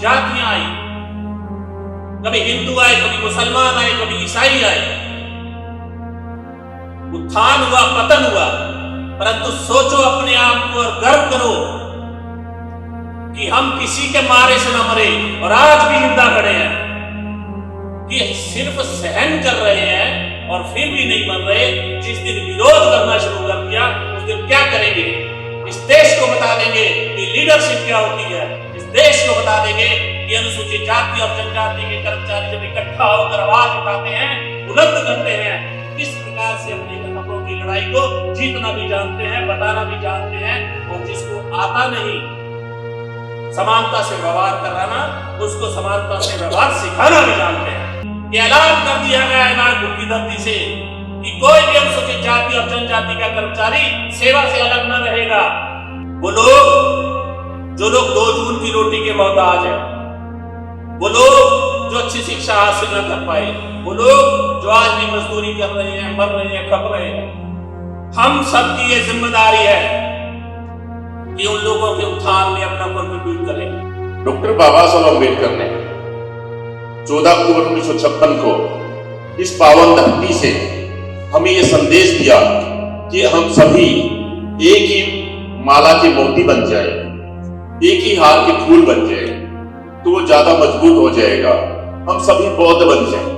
जातियां आई, कभी हिंदू आए, कभी मुसलमान आए, कभी ईसाई आए, उत्थान हुआ, पतन हुआ, परंतु सोचो अपने आप को और गर्व करो कि हम किसी के मारे से न मरे और आज भी जिंदा खड़े हैं, कि सिर्फ सहन कर रहे हैं और फिर भी नहीं मर रहे। जिस दिन विरोध करना शुरू कर दिया उस दिन क्या करेंगे? इस देश को बता देंगे कि लीडरशिप क्या होती है, इस देश को बता देंगे कि अनुसूचित जाति और जनजाति के कर्मचारी जब इकट्ठा होकर आवाज उठाते हैं, बुलंद करते हैं, किस प्रकार से अपने हकों की लड़ाई को जीतना भी जानते हैं, बताना भी जानते हैं, और जिसको आता नहीं समानता से व्यवहार कराना, उसको समानता से व्यवहार सिखाना भी जानते हैं। ये ऐलान कर दिया गया है नागपुर की धरती से कि कोई भी अनुसूचित जाति और जनजाति का कर्मचारी सेवा से अलग न रहेगा। वो लोग जो लोग 2 जून की रोटी के मोहताज हैं, वो लोग जो अच्छी शिक्षा हासिल न कर पाए, वो लोग जो आज भी मजदूरी कर रहे हैं, मर रहे हैं, खप रहे हैं, हम सबकी ये जिम्मेदारी है कि उन लोगों के उत्थान में अपना कंट्रीब्यूट करें। डॉक्टर बाबा साहब अम्बेडकर ने 14 अक्टूबर 1956 को इस पावन धरती से हमें यह संदेश दिया कि हम सभी एक ही माला के मोती बन जाए, एक ही हार के फूल बन जाए, तो वो ज्यादा मजबूत हो जाएगा, हम सभी बौद्ध बन जाए।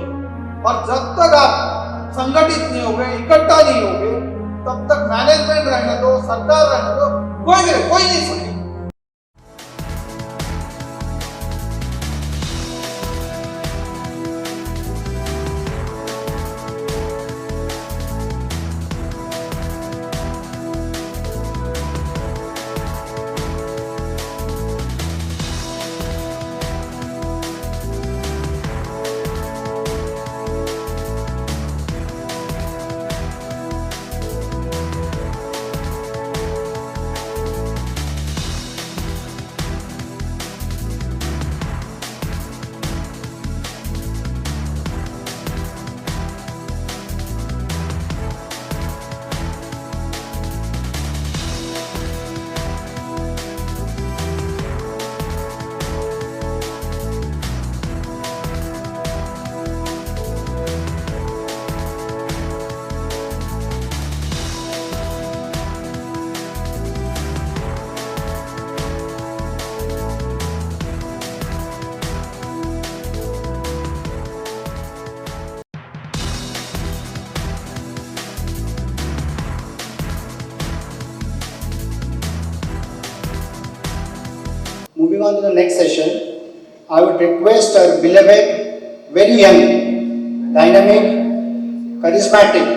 और जब तक आप संगठित नहीं होगे, इकट्ठा नहीं होगे, तब तक मैनेजमेंट रहने दो, सरकार रहने दो, कोई नहीं सुनेगा। Moving on to the next session, I would request our beloved, very young, dynamic, charismatic,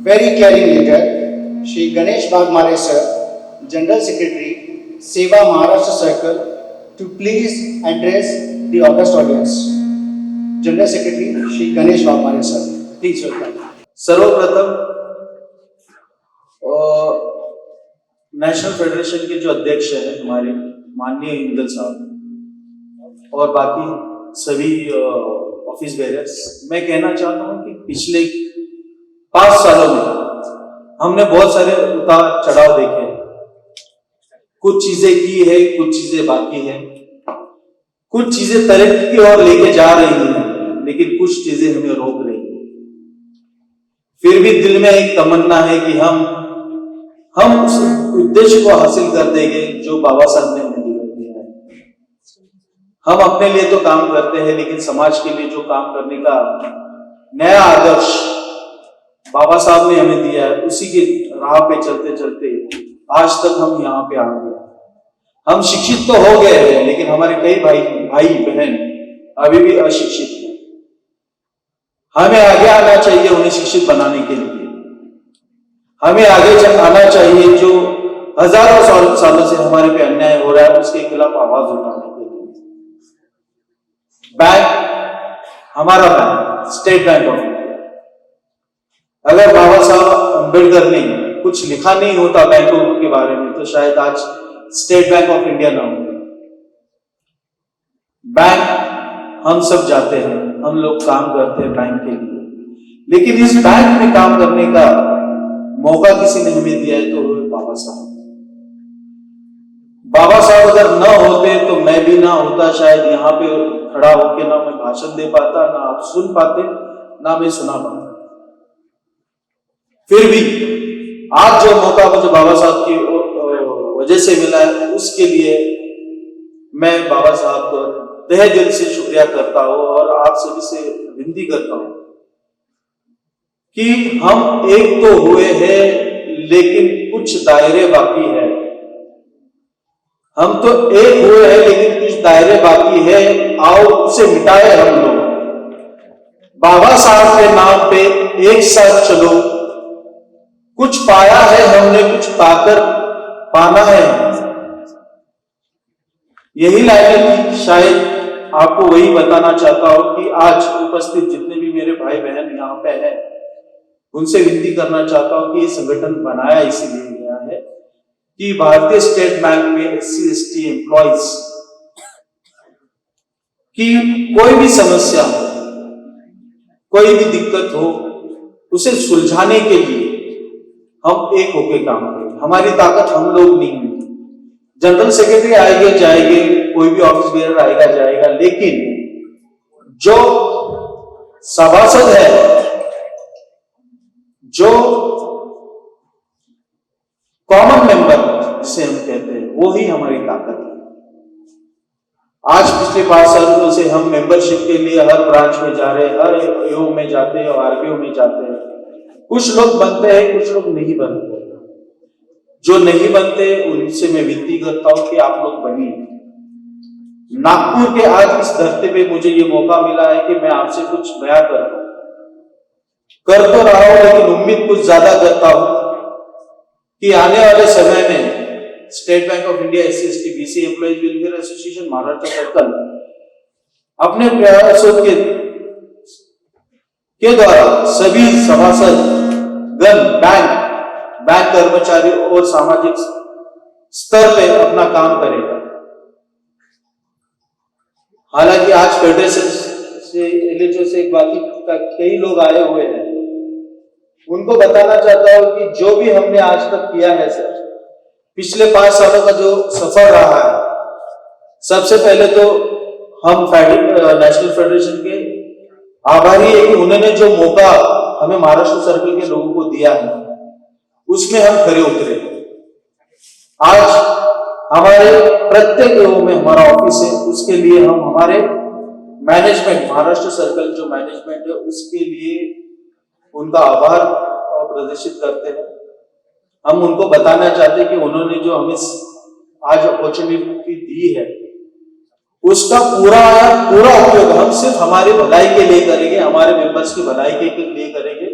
very caring leader, Shri Ganesh Bagmare sir, General Secretary, Seva Maharashtra Circle, to please address the august audience. General Secretary Shri Ganesh Bagmare sir, please welcome. सर्वप्रथम national federation के जो अध्यक्ष हैं हमारे माननीय हिंदल साहब और बाकी सभी ऑफिस बेयरर्स, मैं कहना चाहता हूं कि पिछले 5 सालों में हमने बहुत सारे उतार चढ़ाव देखे हैं। कुछ चीजें की है, कुछ चीजें बाकी है, कुछ चीजें तरक्की की ओर लेके जा रही हैं, लेकिन कुछ चीजें हमें रोक रही हैं। फिर भी दिल में एक तमन्ना है कि हम उस उद्देश्य को हासिल कर देंगे जो बाबा साहब ने हमें दिया है। हम अपने लिए तो काम करते हैं, लेकिन समाज के लिए जो काम करने का नया आदर्श बाबा साहब ने हमें दिया है, उसी के राह पे चलते चलते आज तक हम यहाँ पे आ गए। हम शिक्षित तो हो गए हैं, लेकिन हमारे कई भाई बहन अभी भी अशिक्षित हैं। हमें आगे आना चाहिए उन्हें शिक्षित बनाने के लिए। हमें आगे आना चाहिए जो हजारों सालों से हमारे पे अन्याय हो रहा है उसके खिलाफ आवाज उठाने के लिए। बैंक, हमारा bank state Bank of India, अगर बाबा साहब अम्बेडकर ने कुछ लिखा नहीं होता बैंकों के बारे में तो शायद आज स्टेट बैंक ऑफ इंडिया ना होता। बैंक हम सब जाते हैं, हम लोग काम करते हैं बैंक के लिए, लेकिन इस बैंक में काम करने का मौका किसी ने हमें दिया है तो बाबा साहब। बाबा साहब अगर न होते तो मैं भी ना होता, शायद यहाँ पे खड़ा होके ना मैं भाषण दे पाता, ना आप सुन पाते, ना मैं सुना पाता। फिर भी आज जो मौका मुझे बाबा साहब की वजह से मिला है, उसके लिए मैं बाबा साहब को तहे दिल से शुक्रिया करता हूं और आप सभी से विनती करता हूं कि हम एक तो हुए हैं लेकिन कुछ दायरे बाकी है। हम तो एक हुए हैं लेकिन कुछ दायरे बाकी है, आओ उसे मिटाए हम लोग। बाबा साहब के नाम पे एक साथ चलो, कुछ पाया है हमने, कुछ पाकर पाना है। यही लाइनें शायद आपको वही बताना चाहता हूं कि आज उपस्थित जितने भी मेरे भाई बहन यहाँ पे हैं, उनसे विनती करना चाहता हूं कि ये संगठन बनाया इसीलिए गया है कि भारतीय स्टेट बैंक में SC/ST एम्प्लॉइज की कोई भी समस्या हो, कोई भी दिक्कत हो, उसे सुलझाने के लिए हम एक होकर काम करें। हमारी ताकत हम लोग नहीं है। जनरल सेक्रेटरी आएंगे जाएंगे, कोई भी ऑफिस बेयर आएगा जाएगा, लेकिन जो सभासद है, जो कॉमन मेंबर जिसे हम कहते हैं, वो ही हमारी ताकत है। आज पिछले 5 सालों से हम मेंबरशिप के लिए हर ब्रांच में जा रहे हैं, हर AO में जाते हैं और RBO में जाते हैं। कुछ लोग बनते हैं, कुछ लोग नहीं बनते। जो नहीं बनते उनसे मैं विनती करता हूं कि आप लोग बनिए। नागपुर के आज इस धरती पे मुझे ये मौका मिला है कि मैं आपसे कुछ बयां कर तो रहा हूं, लेकिन उम्मीद कुछ ज्यादा करता हूं कि आने वाले समय में state Bank of India SC/ST BC employees welfare association Maharashtra circle अपने प्रयासों के द्वारा सभी सभासद गण, बैंक कर्मचारी और सामाजिक स्तर पे अपना काम करेगा। हालांकि आज फेडरेशन से, LHO से बाकी कई लोग आए हुए हैं, उनको बताना चाहता हूं कि जो भी हमने आज तक किया है सर, पिछले 5 सालों का जो सफर रहा है, सबसे पहले तो हम नेशनल फेडरेशन के आभारी है कि उन्होंने जो मौका हमें महाराष्ट्र सर्कल के लोगों को दिया है, उसमें हम खरे उतरे। आज हमारे प्रत्येक AO में हमारा ऑफिस है, उसके लिए हम हमारे मैनेजमेंट, महाराष्ट्र सर्कल जो मैनेजमेंट है, उसके लिए उनका आभार प्रदर्शित करते हैं। हम उनको बताना चाहते हैं कि उन्होंने जो हमें आज अपॉर्चुनिटी दी है, उसका पूरा उपयोग हम सिर्फ हमारी भलाई के लिए करेंगे, हमारे मेंबर्स की भलाई के लिए करेंगे,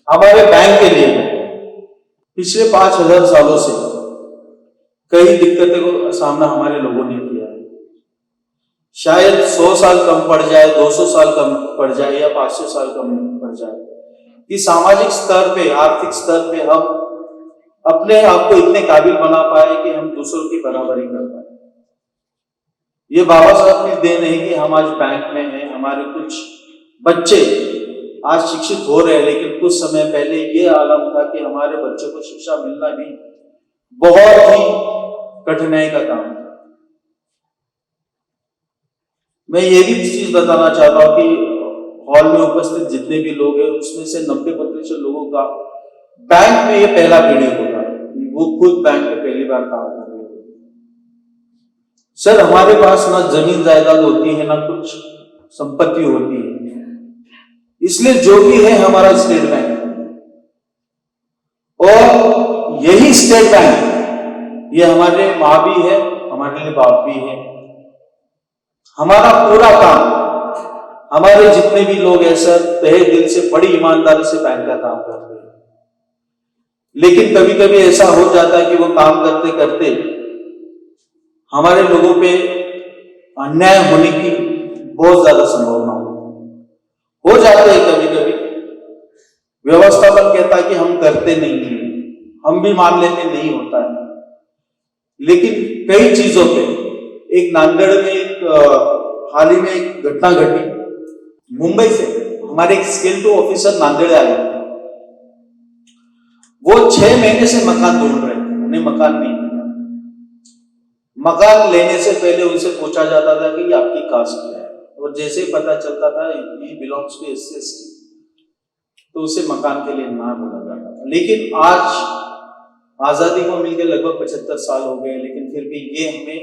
हमारे बैंक के लिए करेंगे। पिछले 5000 सालों से कई दिक्कतों का सामना हमारे लोगों ने किया है। शायद 100 साल कम पड़ जाए, 200 साल कम पड़ जाए या 500 साल कम पड़ जाए कि सामाजिक स्तर पे, आर्थिक स्तर पे हम अपने आप को इतने काबिल बना पाए कि हम दूसरों की बराबरी कर पाए। ये बाबा साहब की देन है कि हम आज बैंक में हैं। हमारे कुछ बच्चे आज शिक्षित हो रहे हैं, लेकिन कुछ समय पहले ये आलम था कि हमारे बच्चों को शिक्षा मिलना भी बहुत ही कठिनाई का काम था। मैं ये भी चीज बताना चाहता हूं कि हॉल में उपस्थित जितने भी लोग हैं, उसमें से 90% लोगों का बैंक में ये पहला पीढ़ी होगा, वो खुद बैंक में पहली बार काम कर रहे हैं। सर, हमारे पास ना जमीन जायदाद होती है, ना कुछ संपत्ति होती है, इसलिए जो भी है हमारा स्टेट बैंक, और यही स्टेट बैंक ये हमारे माँ भी है, हमारे लिए बाप भी है। हमारा पूरा काम, हमारे जितने भी लोग हैं सर, तहे दिल से बड़ी ईमानदारी से बैंक का काम करते हैं। लेकिन कभी कभी ऐसा हो जाता है कि वो काम करते करते हमारे लोगों पे अन्याय होने की बहुत ज्यादा संभावना हो जाते हैं। कभी कभी व्यवस्थापन कहता है कि हम करते नहीं हैं, हम भी मान लेते नहीं होता है। लेकिन कई चीजों पे, एक नांदेड़ में हाल ही में एक घटना घटी, मुंबई से हमारे एक स्केल 2 ऑफिसर नांदेड़ आए थे। वो 6 महीने से मकान ढूंढ रहे थे, उन्हें मकान नहीं मिला। मकान लेने से पहले उनसे पूछा जाता था कि आपकी कास्ट क्या है, और जैसे ही पता चलता था ये बिलोंग्स टू SC/ST तो उसे मकान के लिए ना बोला जाता था। लेकिन आज आजादी को मिलकर लगभग 75 साल हो गए, लेकिन फिर भी ये हमें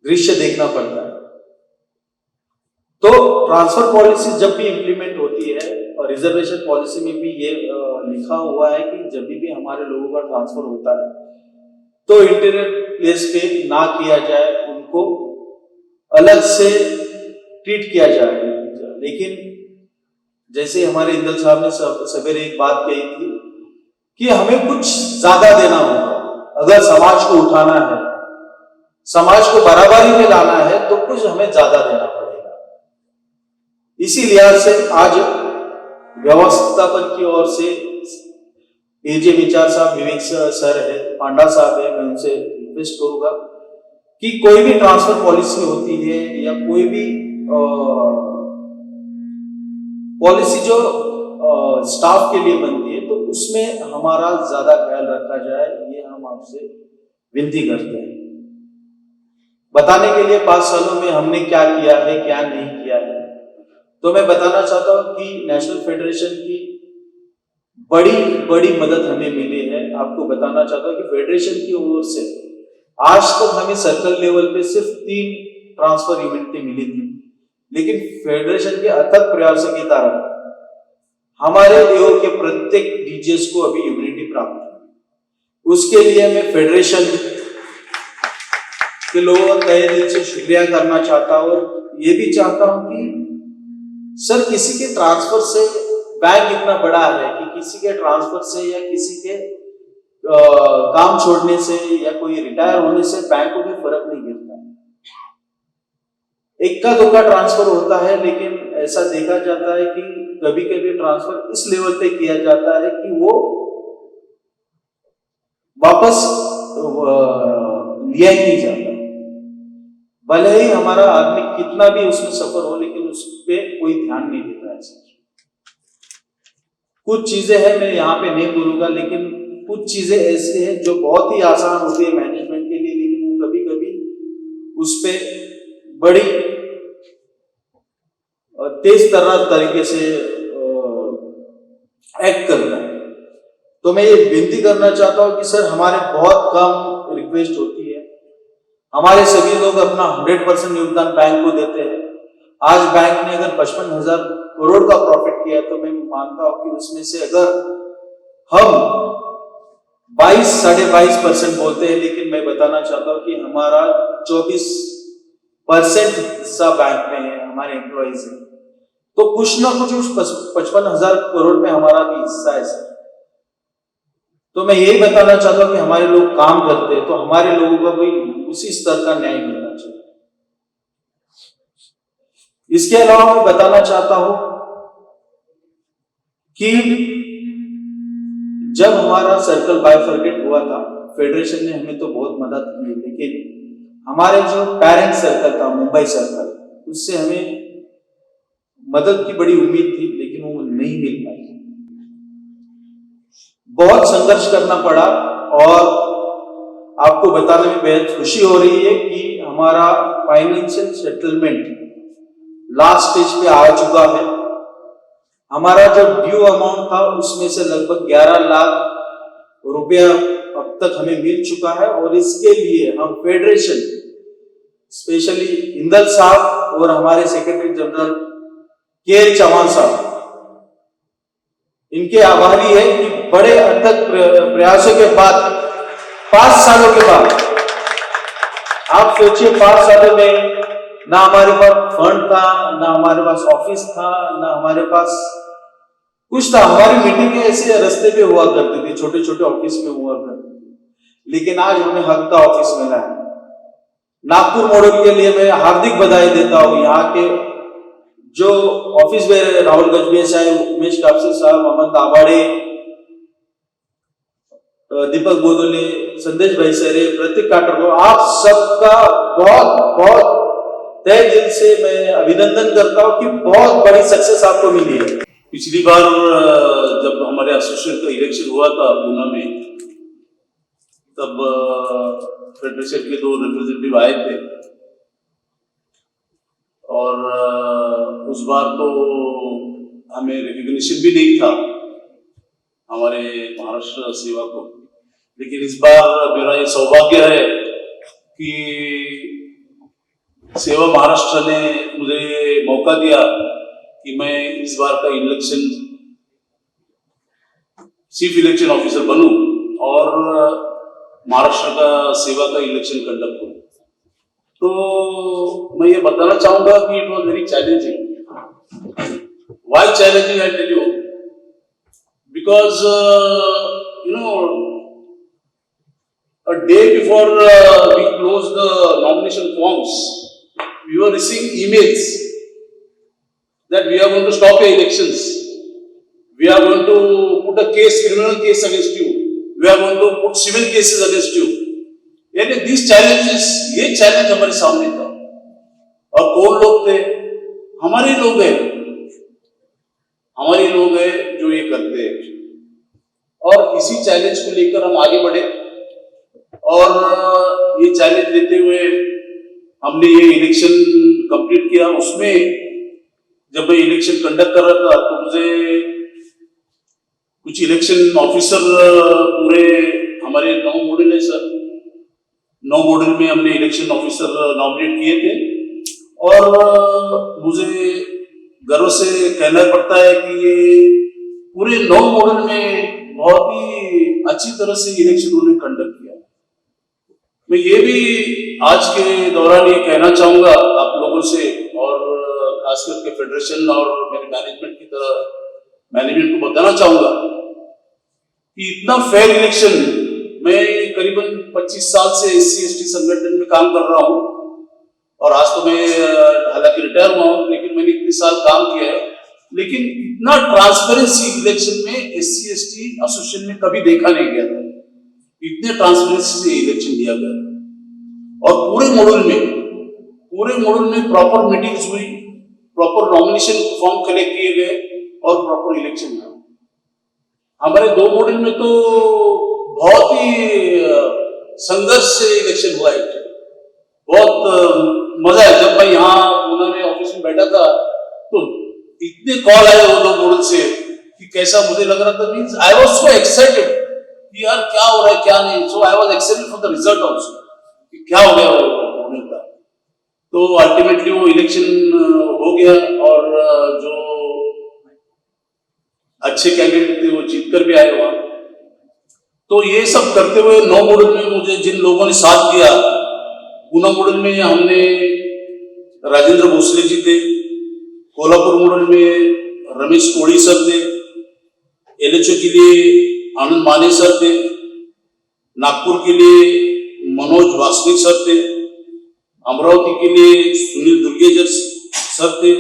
दृश्य देखना पड़ता है। तो ट्रांसफर पॉलिसी जब भी इंप्लीमेंट होती है, और रिजर्वेशन पॉलिसी में भी ये लिखा हुआ है कि जब भी हमारे लोगों का ट्रांसफर होता है तो इंटीरियर प्लेस पे ना किया जाए, उनको अलग से ट्रीट किया जाए। लेकिन जैसे हमारे इंदल साहब ने सवेरे एक बात कही थी कि हमें कुछ ज्यादा देना होगा। अगर समाज को उठाना है, समाज को बराबरी में लाना है, तो कुछ हमें ज्यादा देना पड़ेगा। इसी लिहाज से आज व्यवस्थापन की ओर से AJ विचार साहब, विवेक सर है, पांडा साहब है, मैं उनसे रिक्वेस्ट करूंगा कि कोई भी ट्रांसफर पॉलिसी होती है या कोई भी पॉलिसी जो स्टाफ के लिए बनती है, तो उसमें हमारा ज्यादा ख्याल रखा जाए, ये हम आपसे विनती करते हैं। बताने के लिए 5 सालों में हमने क्या किया है, क्या नहीं किया है, तो मैं बताना चाहता हूं कि नेशनल फेडरेशन की बड़ी मदद हमें मिली है। आपको बताना चाहता हूं कि फेडरेशन की ओर से आज तक हमें सर्कल लेवल पे सिर्फ 3 ट्रांसफर इम्यूनिटी मिली थी, लेकिन फेडरेशन के अथक प्रयासों के कारण हमारे AO के प्रत्येक DGs को अभी इम्यूनिटी प्राप्त है। उसके लिए मैं फेडरेशन के लोगों का तहे दिल से शुक्रिया करना चाहता हूं, और ये भी चाहता हूं कि सर किसी के ट्रांसफर से बैंक इतना बड़ा है कि किसी के ट्रांसफर से या किसी के काम छोड़ने से या कोई रिटायर होने से बैंकों में फर्क नहीं गिरता है। इक्का दुक्का ट्रांसफर होता है, लेकिन ऐसा देखा जाता है कि कभी कभी ट्रांसफर इस लेवल पे किया जाता है कि वो वापस लिया ही नहीं जाता। भले ही हमारा आदमी कितना भी उसमें सफर हो, लेकिन उस पे कोई ध्यान नहीं देता है। कुछ चीजें हैं, मैं यहाँ पे नहीं बोलूंगा, लेकिन कुछ चीजें ऐसी हैं जो बहुत ही आसान होती है मैनेजमेंट के लिए, लेकिन वो कभी कभी उस पे बड़ी तेज तरीके से एक्ट करता है। तो मैं ये विनती करना चाहता हूं कि सर हमारे बहुत कम रिक्वेस्ट होती है, हमारे सभी लोग अपना 100% योगदान बैंक को देते हैं। आज बैंक ने अगर 55,000 करोड़ का प्रॉफिट किया, तो मैं मानता हूं कि उसमें से अगर हम 22-22.5% बोलते हैं, लेकिन मैं बताना चाहता हूं कि हमारा 24% हिस्सा बैंक में है, हमारे एम्प्लॉइज है। तो कुछ ना कुछ उस 55,000 करोड़ में हमारा भी हिस्सा है सर। तो मैं यही बताना चाहता हूं कि हमारे लोग काम करते हैं, तो हमारे लोगों को भी उसी स्तर का न्याय मिलना चाहिए। इसके अलावा मैं बताना चाहता हूं कि जब हमारा सर्कल बाइफरकेट हुआ था, फेडरेशन ने हमें तो बहुत मदद की, लेकिन हमारे जो पेरेंट सर्कल था मुंबई सर्कल, उससे हमें मदद की बड़ी उम्मीद थी, लेकिन वो नहीं मिल पाई। बहुत संघर्ष करना पड़ा, और आपको बताने में बेहद खुशी हो रही है कि हमारा फाइनेंशियल सेटलमेंट लास्ट स्टेज पे आ चुका है। हमारा जो ड्यू अमाउंट था उसमें से लगभग 11 लाख रुपया अब तक हमें मिल चुका है, और इसके लिए हम फेडरेशन, स्पेशली इंदल साहब और हमारे सेक्रेटरी जनरल के चौहान साहब, इनके आभारी है कि बड़े अथक प्रयासों के बाद 5 सालों के बाद, आप सोचिए 5 सालों में ना हमारे पास फंड था, ना हमारे पास ऑफिस था, ना हमारे पास कुछ था। हमारी मीटिंग ऐसे रास्ते पे हुआ करती थी, छोटे छोटे ऑफिस में हुआ करती थी, लेकिन आज हमें हक का ऑफिस मिला है। नागपुर मॉडल के लिए मैं हार्दिक बधाई देता हूं। यहाँ के जो ऑफिस में राहुल गजबे साहब, उमेश कापसे साहब, अमन दाभाड़े, दीपक बोदोले, संदेश भाई सरे, प्रतीक काटर, आप सबका बहुत बहुत तहे दिल से मैं अभिनंदन करता हूं कि बहुत बड़ी सक्सेस आपको मिली है। पिछली बार जब हमारे एसोसिएशन का इलेक्शन हुआ था पूना में, तब फेडरेशन के 2 रिप्रेजेंटेटिव आए थे और उस बार तो हमें रिकग्निशन भी नहीं था हमारे महाराष्ट्र सेवा को, लेकिन इस बार मेरा ये सौभाग्य है कि सेवा महाराष्ट्र ने मुझे मौका दिया कि मैं इस बार का इलेक्शन चीफ इलेक्शन ऑफिसर बनूं और महाराष्ट्र का सेवा का इलेक्शन कंडक्ट करूं। तो मैं ये बताना चाहूंगा कि it was very challenging. Why challenging I tell you, because a day before we closed the nomination forms, we were receiving emails that we are going to stop your elections, we are going to put a case, criminal case against you, we are going to put civil cases against you. यानी these challenges, ये challenge हमारे सामने था। और कौन लोग थे? हमारे लोग हैं जो ये करते हैं, और इसी चैलेंज को लेकर हम आगे बढ़े और ये चैलेंज लेते हुए हमने ये इलेक्शन कंप्लीट किया। उसमें जब मैं इलेक्शन कंडक्ट कर रहा था तो मुझे कुछ इलेक्शन ऑफिसर पूरे हमारे 9 मॉडल है सर, 9 मॉडल में हमने इलेक्शन ऑफिसर नॉमिनेट किए थे और मुझे गर्व से कहना पड़ता है कि ये पूरे 9 मॉडल में बहुत ही अच्छी तरह से इलेक्शन उन्होंने कंडक्ट किया। मैं ये भी आज के दौरान ये कहना चाहूंगा आप लोगों से और खास करके फेडरेशन और मेरे मैनेजमेंट की तरह मैनेजमेंट को बताना चाहूंगा कि इतना फेयर इलेक्शन, मैं करीबन 25 साल से SC/ST संगठन में काम कर रहा हूं और आज तो मैं हालांकि रिटायर हुआ हूं, लेकिन मैंने इतने साल काम किया है, लेकिन इतना ट्रांसपेरेंसी इलेक्शन में SC/ST एसोसिएशन में कभी देखा नहीं गया था। इतने ट्रांसपेरेंसी से इलेक्शन दिया गया और पूरे मॉड्यूल में प्रॉपर मीटिंग्स हुई, प्रॉपर नॉमिनेशन फॉर्म कलेक्ट किए गए और प्रॉपर इलेक्शन हुआ। हमारे 2 मॉड्यूल में तो बहुत ही संघर्ष से इलेक्शन हुआ है, बहुत मजा है। जब मैं यहाँ पूना में ऑफिस में बैठा था तो इतने कॉल आए वो 2 मॉड्यूल से कि कैसा मुझे लग रहा था, means I was so excited कि यार क्या हो रहा है क्या नहीं। So I was excited for the result also कि क्या हो गया होने का। तो अल्टीमेटली वो इलेक्शन हो गया और जो अच्छे कैंडिडेट थे वो जीत कर भी आए वहां। तो ये सब करते हुए 9 मॉडल में मुझे जिन लोगों ने साथ दिया, पूना मॉडल में हमने राजेंद्र भोसले जी थे, कोल्हापुर मॉडल में रमेश कोड़ी सर थे, LHO के लिए आनंद माने सर थे, नागपुर के लिए मनोज वासनिक सर थे, अमरावती के लिए सुनील दुर्गेजर सर थे,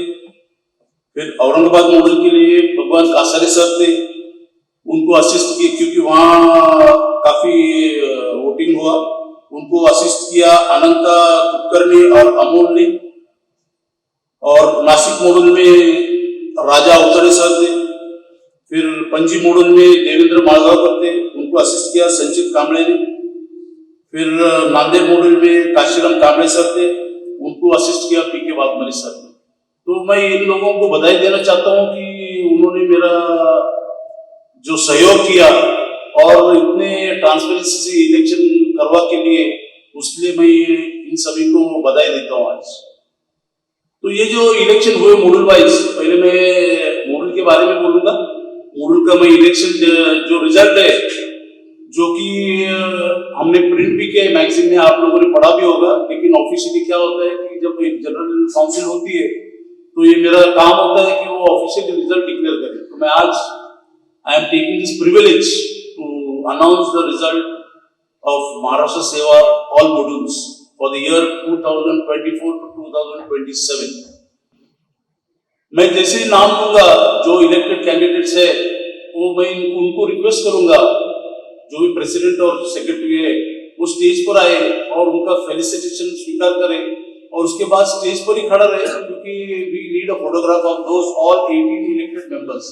फिर औरंगाबाद मॉडल के लिए भगवान कासारे सर थे, उनको असिस्ट किए क्योंकि वहाँ काफी वोटिंग हुआ, उनको असिस्ट किया अनंता कुलकर्णी और अमोल ने। और नासिक मॉडल में राजा अवतरे सर थे, फिर पंजी मॉडल में देवेंद्र मालगांवकर थे, उनको असिस्ट किया संचित कांबळे ने। फिर नांदेड़ मॉडल में काशीराम कांबळे सर थे, उनको असिस्ट किया PK वाघमारे सर ने। तो मैं इन लोगों को बधाई देना चाहता हूं कि उन्होंने मेरा जो सहयोग किया और इतने ट्रांसपेरेंसी से इलेक्शन करवा के लिए, उसके लिए मैं इन सभी को बधाई देता हूं आज। तो ये जो इलेक्शन हुए मॉडल वाइज, पहले मैं मॉडल के बारे में बोलूंगा। मॉडल का मैं इलेक्शन जो रिजल्ट है, जो कि हमने प्रिंट भी किया मैगजीन में, आप लोगों ने पढ़ा भी होगा, लेकिन ऑफिशियली क्या होता है कि जब एक जनरल काउंसिल होती है तो ये मेरा काम होता है कि वो ऑफिशियल रिजल्ट डिक्लेयर करे। तो मैं आज I am taking this privilege to announce the result of Maharashtra Seva all modules for the year 2024 to 2027। मैं जैसे ही नाम दूंगा जो इलेक्टेड कैंडिडेट्स है, वो मैं उनको रिक्वेस्ट करूंगा, जो भी प्रेसिडेंट और सेक्रेटरी है वो स्टेज पर आए और उनका फेलिसिटेशन स्वीकार करें और उसके बाद स्टेज पर ही खड़ा रहे, क्योंकि we need a photograph of those all 18 elected members.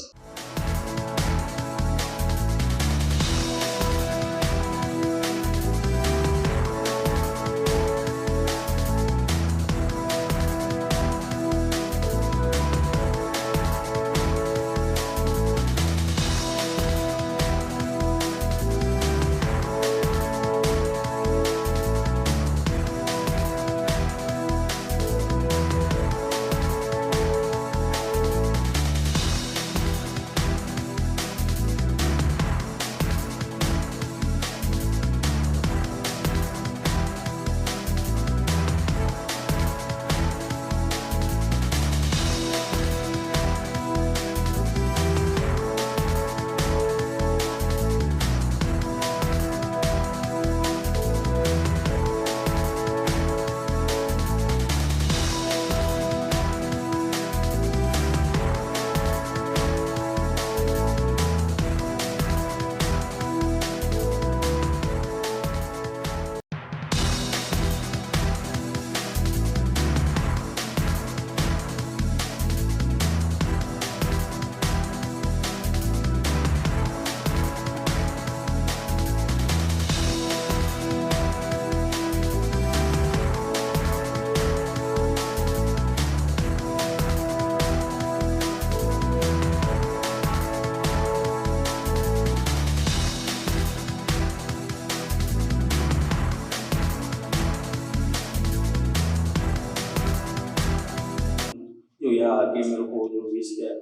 आके मेरे को जो विश किया,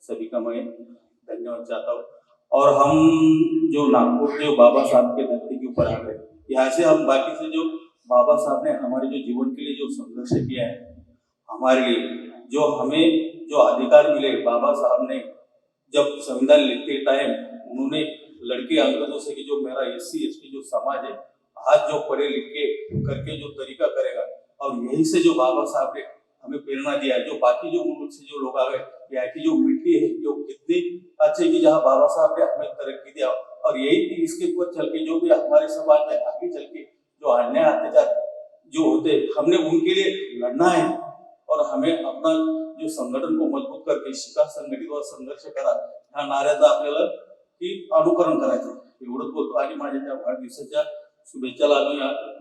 सभी का मैं धन्यवाद चाहता हूँ। और हम जो नागपुर जो बाबा साहब के धरती के ऊपर आ गए, यहाँ से हम बाकी से जो बाबा साहब ने हमारे जो जीवन के लिए जो संघर्ष किया है, हमारे लिए जो हमें जो अधिकार मिले, बाबा साहब ने जब संविधान लिखते टाइम उन्होंने लड़के अंग्रेजों से कि जो मेरा SC ST जो समाज है, आज जो पढ़े लिखे करके जो तरीका करेगा, और यही से जो बाबा साहब ने हमें प्रेरणा दिया है। जो बाकी जो मुल्क से जो लोग आ गए, यहाँ की जो मिट्टी है जो कितनी अच्छी की, जहाँ बाबा साहब ने हमें तरक्की दिया, और यही थी इसके ऊपर चल के जो भी हमारे समाज में आगे चल के जो अन्याय अत्याचार जो होते, हमने उनके लिए लड़ना है, और हमें अपना जो संघटन को मजबूत करके शिका संघटित व संघर्ष करा ह्या नाऱ्याचा आपल्याला की अनुकरण करायचं। एवढंच बोलतो आणि माझ्या त्या वाढदिवसाच्या शुभेच्छाला आम्ही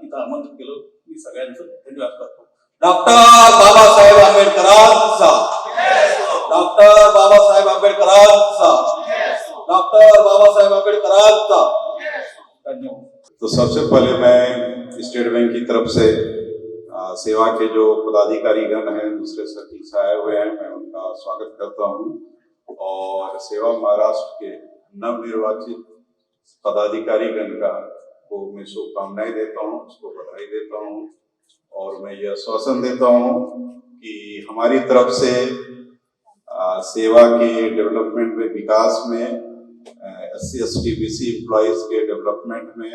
इथं आमंत्रित केलं। मी सगळ्यांचं धन्यवाद करतो। डॉक्टर बाबासाहेब आंबेडकरांचा, डॉक्टर बाबासाहेब आंबेडकरांचा, डॉक्टर बाबासाहेब आंबेडकरांचा धन्यवाद। तो सबसे पहले मैं स्टेट बैंक की तरफ से सेवा के जो पदाधिकारीगण हैं, दूसरे सर्किल से आए हुए हैं, मैं उनका स्वागत करता हूं, और सेवा महाराष्ट्र के नवनिर्वाचित पदाधिकारीगण का को मैं शुभकामनाएं देता हूं, उसको बधाई देता हूं, और मैं यह आश्वासन देता हूं कि हमारी तरफ से सेवा के डेवलपमेंट में, विकास में, SC ST BC एम्प्लॉइज के डेवलपमेंट में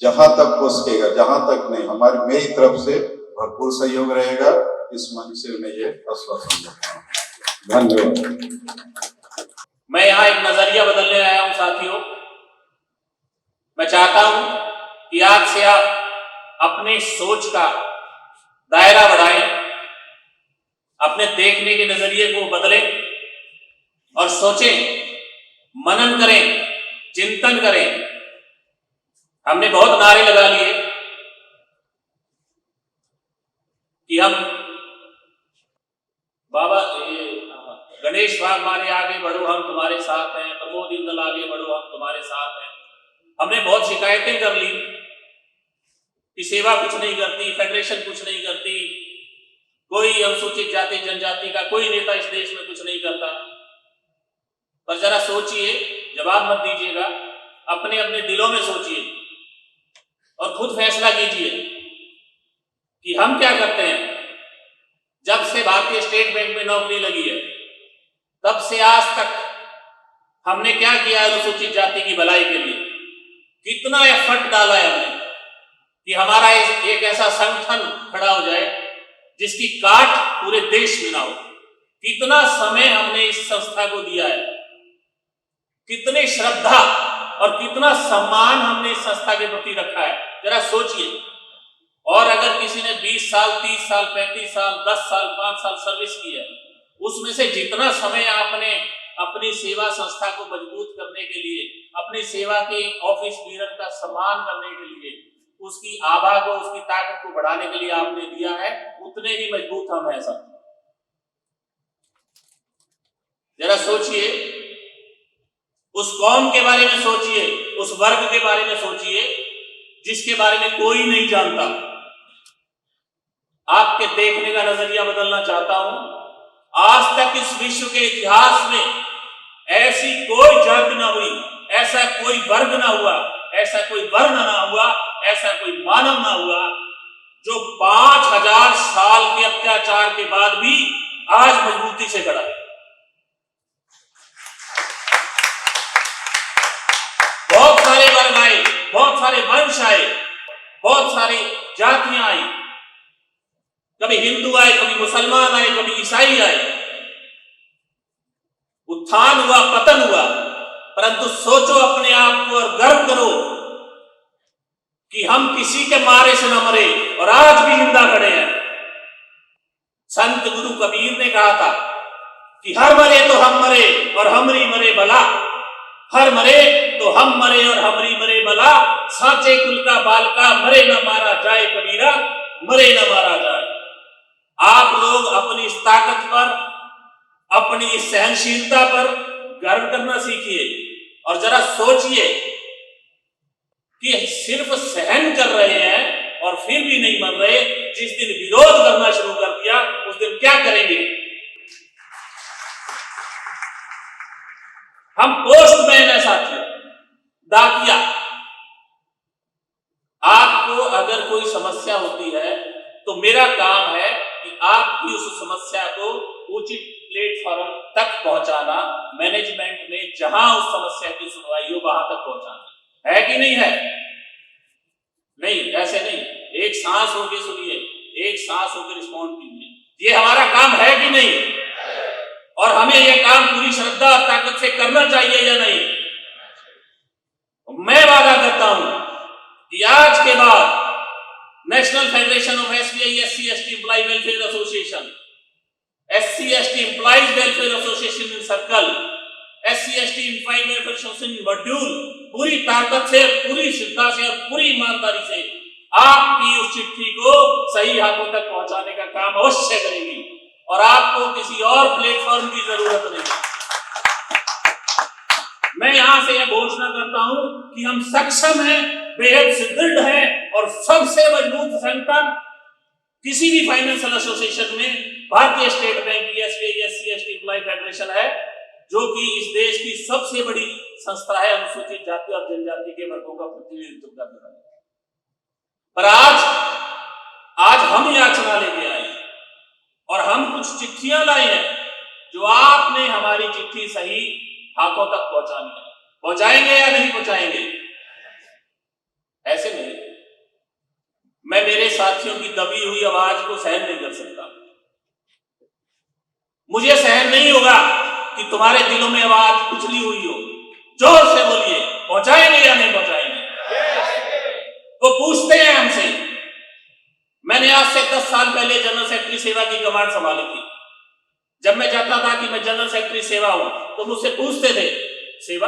जहां तक हो सकेगा, जहां तक नहीं, मेरी तरफ से भरपूर सहयोग रहेगा। इस मंच से मैं ये आश्वासन देता हूं। धन्यवाद। मैं यहाँ एक नजरिया बदलने आया हूं साथियों। मैं चाहता हूं कि आज से आप अपने सोच का दायरा बढ़ाएं, अपने देखने के नजरिए को बदलें और सोचें, मनन करें, चिंतन करें। हमने बहुत नारे लगा लिए कि हम बाबा गणेश वाघ मारे आगे बढ़ो हम तुम्हारे साथ हैं, प्रमोद इंदल आगे बढ़ो हम तुम्हारे साथ हैं। हमने बहुत शिकायतें कर ली कि सेवा कुछ नहीं करती, फेडरेशन कुछ नहीं करती, कोई अनुसूचित जाति जनजाति का कोई नेता इस देश में कुछ नहीं करता। पर जरा सोचिए, जवाब मत दीजिएगा, अपने अपने दिलों में सोचिए और खुद फैसला कीजिए कि हम क्या करते हैं। जब से भारतीय स्टेट बैंक में नौकरी लगी है, तब से आज तक हमने क्या किया है अनुसूचित जाति की भलाई के लिए, कितना एफर्ट डाला है हमने कि हमारा एक ऐसा संगठन खड़ा हो जाए जिसकी काट पूरे देश में ना हो। कितना समय हमने इस संस्था को दिया है, कितनी श्रद्धा और कितना सम्मान हमने इस संस्था के प्रति रखा है, जरा सोचिए। और अगर किसी ने 20 साल 30 साल 35 साल 10 साल 5 साल सर्विस की है, उसमें से जितना समय आपने अपनी सेवा संस्था को मजबूत करने के लिए, अपनी सेवा के ऑफिस बीरर का सम्मान करने के लिए, उसकी आभा को, उसकी ताकत को बढ़ाने के लिए आपने दिया है, उतने ही मजबूत हम हैं सब। जरा सोचिए, उस कौम के बारे में सोचिए, उस वर्ग के बारे में सोचिए जिसके बारे में कोई नहीं जानता। आपके देखने का नजरिया बदलना चाहता हूं। आज तक इस विश्व के इतिहास में ऐसी कोई जाति ना हुई, ऐसा कोई वर्ग ना हुआ, ऐसा कोई वर्ण ना हुआ, ऐसा कोई मानव ना हुआ जो 5000 साल के अत्याचार के बाद भी आज मजबूती से खड़ा है। बहुत सारे वर्ग आए, बहुत सारे वंश आए, बहुत सारी जातियां आई, कभी हिंदू आए, कभी मुसलमान आए, कभी ईसाई आए, उत्थान हुआ, पतन हुआ, परंतु सोचो अपने आप को और गर्व करो कि हम किसी के मारे से न मरे और आज भी जिंदा खड़े हैं। संत गुरु कबीर ने कहा था कि हर मरे तो हम मरे और हमरी मरे भला, हर मरे तो हम मरे और हमरी मरे भला, सांचे कुल का बालका मरे न मारा जाए कबीरा, मरे न मारा जाए। आप लोग अपनी इस ताकत पर, अपनी इस सहनशीलता पर गर्व करना सीखिए और जरा सोचिए कि सिर्फ सहन कर रहे हैं और फिर भी नहीं मर रहे, जिस दिन विरोध करना शुरू कर दिया उस दिन क्या करेंगे। हम पोस्टमैन है साथियों, डाकिया। आपको अगर कोई समस्या होती है तो मेरा काम है कि आपकी उस समस्या को उचित प्लेटफॉर्म तक पहुंचाना, मैनेजमेंट में जहां उस समस्या की सुनवाई हो वहां तक पहुंचाना है कि नहीं है? नहीं, ऐसे नहीं, एक सांस होके सुनिए, एक सांस होकर रिस्पॉन्ड कीजिए। ये हमारा काम है कि नहीं? और हमें यह काम पूरी श्रद्धा और ताकत से करना चाहिए या नहीं? मैं वादा करता हूं कि आज के बाद national federation of SBI SC/ST employ welfare association, SC/ST employees welfare association in circle, SC/ST employ welfare association module पूरी ताकत से, पूरी श्रद्धा से और पूरी ईमानदारी से आपकी उस चिट्ठी को सही हाथों तक पहुंचाने का काम अवश्य करेगी और आपको किसी और प्लेटफॉर्म की जरूरत नहीं। मैं यहां से यह घोषणा करता हूं कि हम सक्षम हैं, बेहद सुदृढ़ हैं और सबसे मजबूत संगठन किसी भी फाइनेंशियल एसोसिएशन में भारतीय स्टेट बैंक की SBI SC/ST एम्प्लॉय फेडरेशन है, जो कि इस देश की सबसे बड़ी संस्था है अनुसूचित जाति और जनजाति के वर्गों का प्रतिनिधित्व करने वाली। पर आज हम याचना लेके आए और हम कुछ चिट्ठियां लाए हैं जो आपने हमारी चिट्ठी सही हाथों तक पहुंचानी है। पहुंचाएंगे या नहीं पहुंचाएंगे? ऐसे नहीं, मैं मेरे साथियों की दबी हुई आवाज को सहन नहीं कर सकता। मुझे सहन नहीं होगा कि तुम्हारे दिलों में आवाज उछली हुई हो। जोर से बोलिए, पहुंचाएंगे या नहीं पहुंचाएंगे? वो पूछते हैं हमसे। मैंने आज से 10 साल पहले जनरल सेक्रेटरी सेवा की कमांड संभाली थी। जब मैं चाहता था कि मैं जनरल सेक्रेटरी सेवा हूं तो मुझसे पूछते थे, सेवा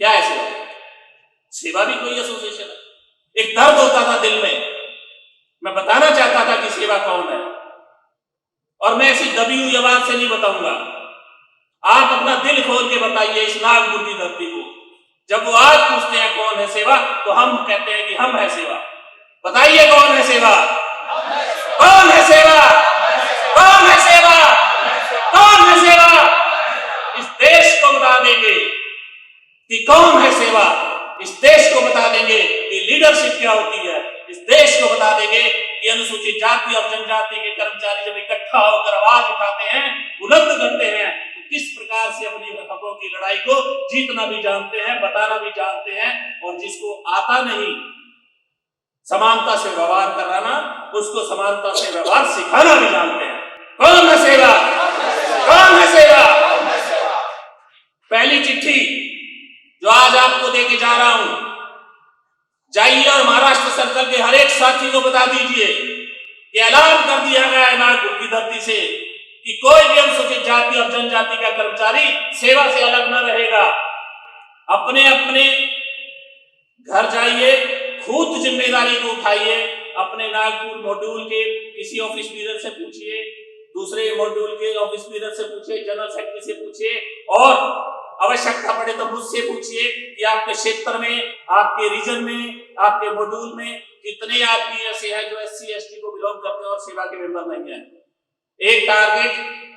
क्या है? सेवा भी कोई एसोसिएशन है। एक दर्द होता था दिल में, मैं बताना चाहता था कि सेवा कौन है, और मैं ऐसी दबी हुई आवाज से नहीं बताऊंगा। आप अपना दिल खोल के बताइए इस नागपुर की धरती को। जब वो आज पूछते हैं कौन है सेवा, तो हम कहते हैं कि हम है सेवा। बताइए कौन है सेवा? कौन है सेवा? कौन है सेवा? कौन है सेवा? इस देश को बता देंगे कि कौन है सेवा। इस देश को बता देंगे कि लीडरशिप क्या होती है। इस देश को बता देंगे कि अनुसूचित जाति और जनजाति के कर्मचारी जब इकट्ठा होकर आवाज उठाते हैं, बुलंद करते हैं, तो किस प्रकार से अपनी हकों की लड़ाई को जीतना भी जानते हैं, बताना भी जानते हैं, और जिसको आता नहीं समानता से व्यवहार कराना, उसको समानता से व्यवहार सिखाना भी जानते हैं। कौन है सेवा? कौन है सेवा? पहली चिट्ठी जो आज आपको देके जा रहा हूं, जाइए और महाराष्ट्र सर्कल के हर एक साथी को बता दीजिए कि ऐलान कर दिया गया है नागपुर की धरती से कि कोई भी अनुसूचित जाति और जनजाति का कर्मचारी सेवा से अलग न रहेगा। अपने अपने घर जाइए, खुद जिम्मेदारी को उठाइए। अपने नागपुर मॉड्यूल के किसी ऑफिस लीडर से पूछिए, दूसरे मॉड्यूल के ऑफिस लीडर से पूछिए, जनरल सेक्रेटरी से पूछिए, और आवश्यकता पड़े तो मुझसे पूछिए कि आपके क्षेत्र में, आपके रीजन में, आपके मॉड्यूल में कितने आदमी ऐसे हैं जो SC/ST को बिलोंग करते हैं और सेवा के मेंबर नहीं है। एक टारगेट